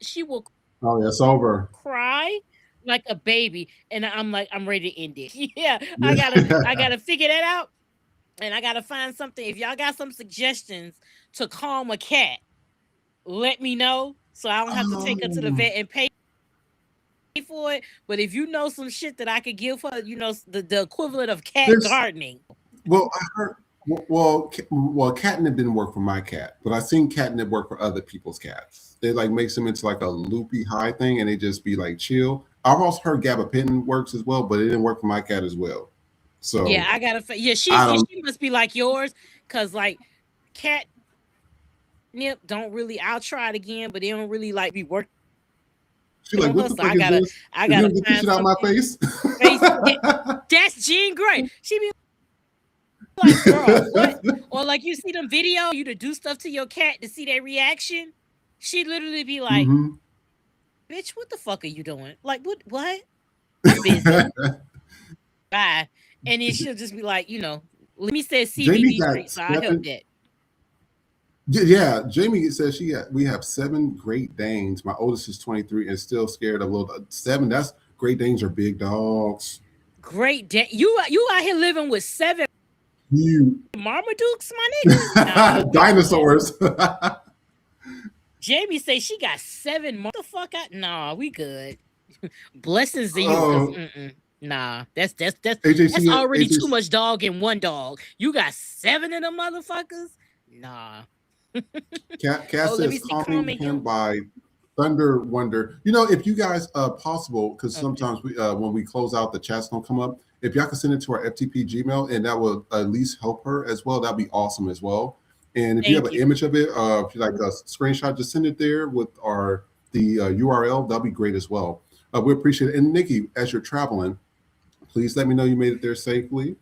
she will it's over. Cry like a baby. And I'm like, I'm ready to end it. I gotta figure that out. And I gotta find something. If y'all got some suggestions to calm a cat, let me know so I don't have to take her to the vet and pay for it. But if you know some shit that I could give her, the equivalent of cat gardening. Well, I heard. Well, catnip didn't work for my cat, but I've seen catnip work for other people's cats. They like makes them into like a loopy high thing, and they just be like chill. I've also heard gabapentin works as well, but it didn't work for my cat as well. So yeah, I gotta. Yeah, she must be like yours, cause like catnip don't really. I'll try it again, but they don't really like be working. She's like, what the fuck is this? I gotta get this shit out of my face. That's Jean Grey. She be like, girl, what? Or like you see them video you to do stuff to your cat to see their reaction. She literally be like, bitch, what the fuck are you doing? Like, what? I'm busy. Bye. And then she'll just be like, let me say Jamie CBD got treat, so I help 7. that. Yeah, Jamie says we have 7 Great Danes. My oldest is 23 and still scared of little 7. That's Great Danes are big dogs. Great day. You out here living with 7 You Marmadukes, my nigga? Nah, dinosaurs. Jamie say she got 7 the fuck out. Nah, we good. Blessings to you. Oh, Nah, that's AJC, already too AJC, much dog in one dog. You got 7 of them motherfuckers? Nah. Cat Oh, let me says see. calming Calming him him. by Thunder Wonder. If you guys possible, because Okay. sometimes we when we close out, the chat's gonna come up. If y'all can send it to our FTP Gmail, and that will at least help her as well, that'd be awesome as well. And if you have Thank an you. image of it, if you like a screenshot, just send it there with the URL. That'd be great as well. We appreciate it. And Nikki, as you're traveling, please let me know you made it there safely.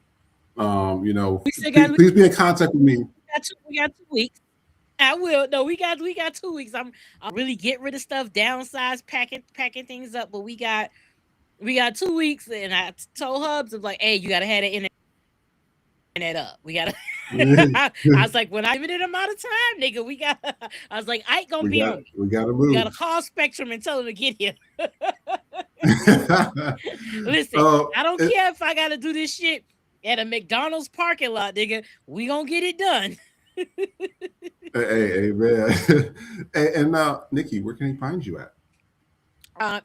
We still got Please be in contact with me. we got 2 weeks. I will. No, we got 2 weeks. I'll really get rid of stuff, downsize, packing things up. But we got 2 weeks, and I told Hubs, I'm like, hey, you gotta have it in that up. We gotta. I was like, when I limited amount of time, nigga, we got. I was like, I ain't gonna be on me. We gotta We move. gotta call Spectrum and tell them to get here. Listen, I don't care if I gotta do this shit at a McDonald's parking lot, nigga. We gonna get it done. Hey, man. And now, Nikki, where can he find you at?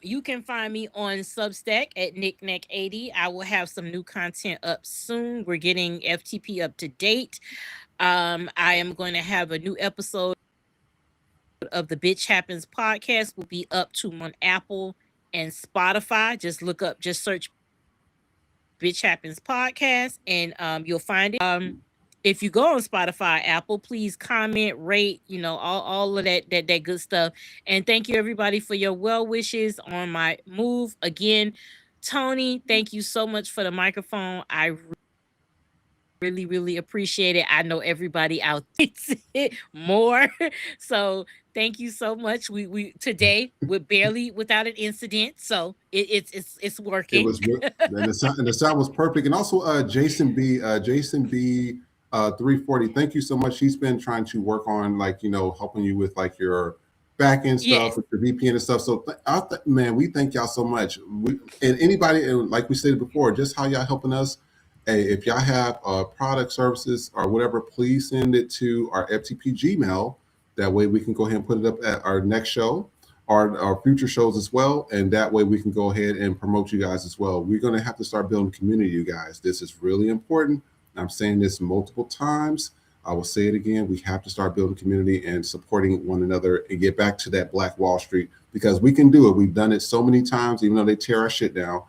You can find me on Substack at knickknack80. I will have some new content up soon. We're getting FTP up to date. I am going to have a new episode of the Bitch Happens podcast will be up to on Apple and Spotify. Just search Bitch Happens podcast, and you'll find it. If you go on Spotify, Apple, please comment, rate, all of that good stuff. And thank you everybody for your well wishes on my move. Again, Tony, thank you so much for the microphone. I really, really appreciate it. I know everybody out there more. So thank you so much. We today we're without an incident. So it's working. It was and the sound was perfect. And also Jason B 340. Thank you so much. He's been trying to work on helping you with your back end stuff with your VPN and stuff. So man, we thank y'all so much. And anybody, like we stated before, just how y'all helping us. Hey, if y'all have product services or whatever, please send it to our FTP Gmail. That way we can go ahead and put it up at our next show, our future shows as well. And that way we can go ahead and promote you guys as well. We're going to have to start building community, you guys. This is really important. I'm saying this multiple times. I will say it again. We have to start building community and supporting one another and get back to that Black Wall Street, because we can do it. We've done it so many times, even though they tear our shit down.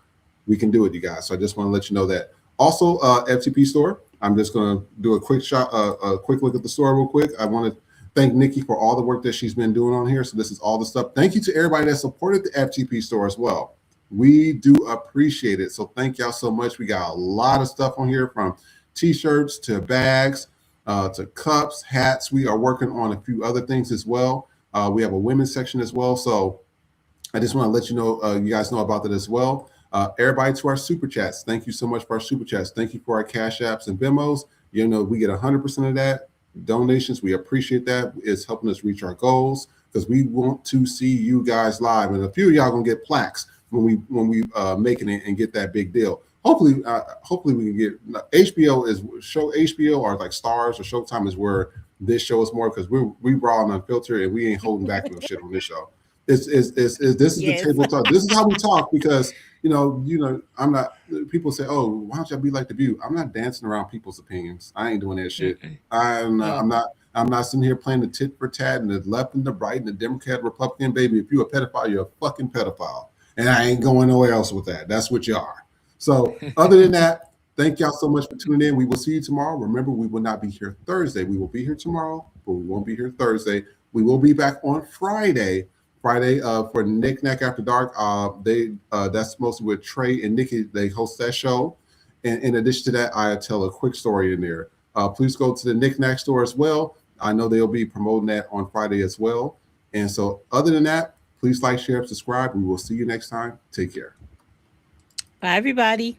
We can do it, you guys. So I just want to let you know that. Also, FTP store. I'm just going to do a quick look at the store real quick. I want to thank Nikki for all the work that she's been doing on here. So this is all the stuff. Thank you to everybody that supported the FTP store as well. We do appreciate it. So thank y'all so much. We got a lot of stuff on here, from t-shirts to bags to cups, hats. We are working on a few other things as well. We have a women's section as well. So I just want to let you know, you guys know about that as well. Everybody to our super chats. Thank you so much for our super chats. Thank you for our cash apps and Venmos. We get 100% of that donations. We appreciate that. It's helping us reach our goals, because we want to see you guys live. And a few of y'all gonna get plaques when we making it and get that big deal. Hopefully we can get HBO or like Stars or Showtime is where this show is more, because we raw and unfiltered and we ain't holding back no shit on this show. This is the table talk. This is how we talk, because I'm not. People say, "Oh, why don't you be like The View?" I'm not dancing around people's opinions. I ain't doing that shit. I'm not sitting here playing the tit for tat and the left and the right and the Democrat, Republican. Baby, if you're a pedophile, you're a fucking pedophile, and I ain't going nowhere else with that. That's what you are. So, other than that, thank y'all so much for tuning in. We will see you tomorrow. Remember, we will not be here Thursday. We will be here tomorrow, but we won't be here Thursday. We will be back on Friday for Knick Knack After Dark. That's mostly with Trey and Nikki. They host that show. And in addition to that, I tell a quick story in there. Please go to the Knick Knack store as well. I know they'll be promoting that on Friday as well. And so other than that, please like, share, subscribe. We will see you next time. Take care. Bye, everybody.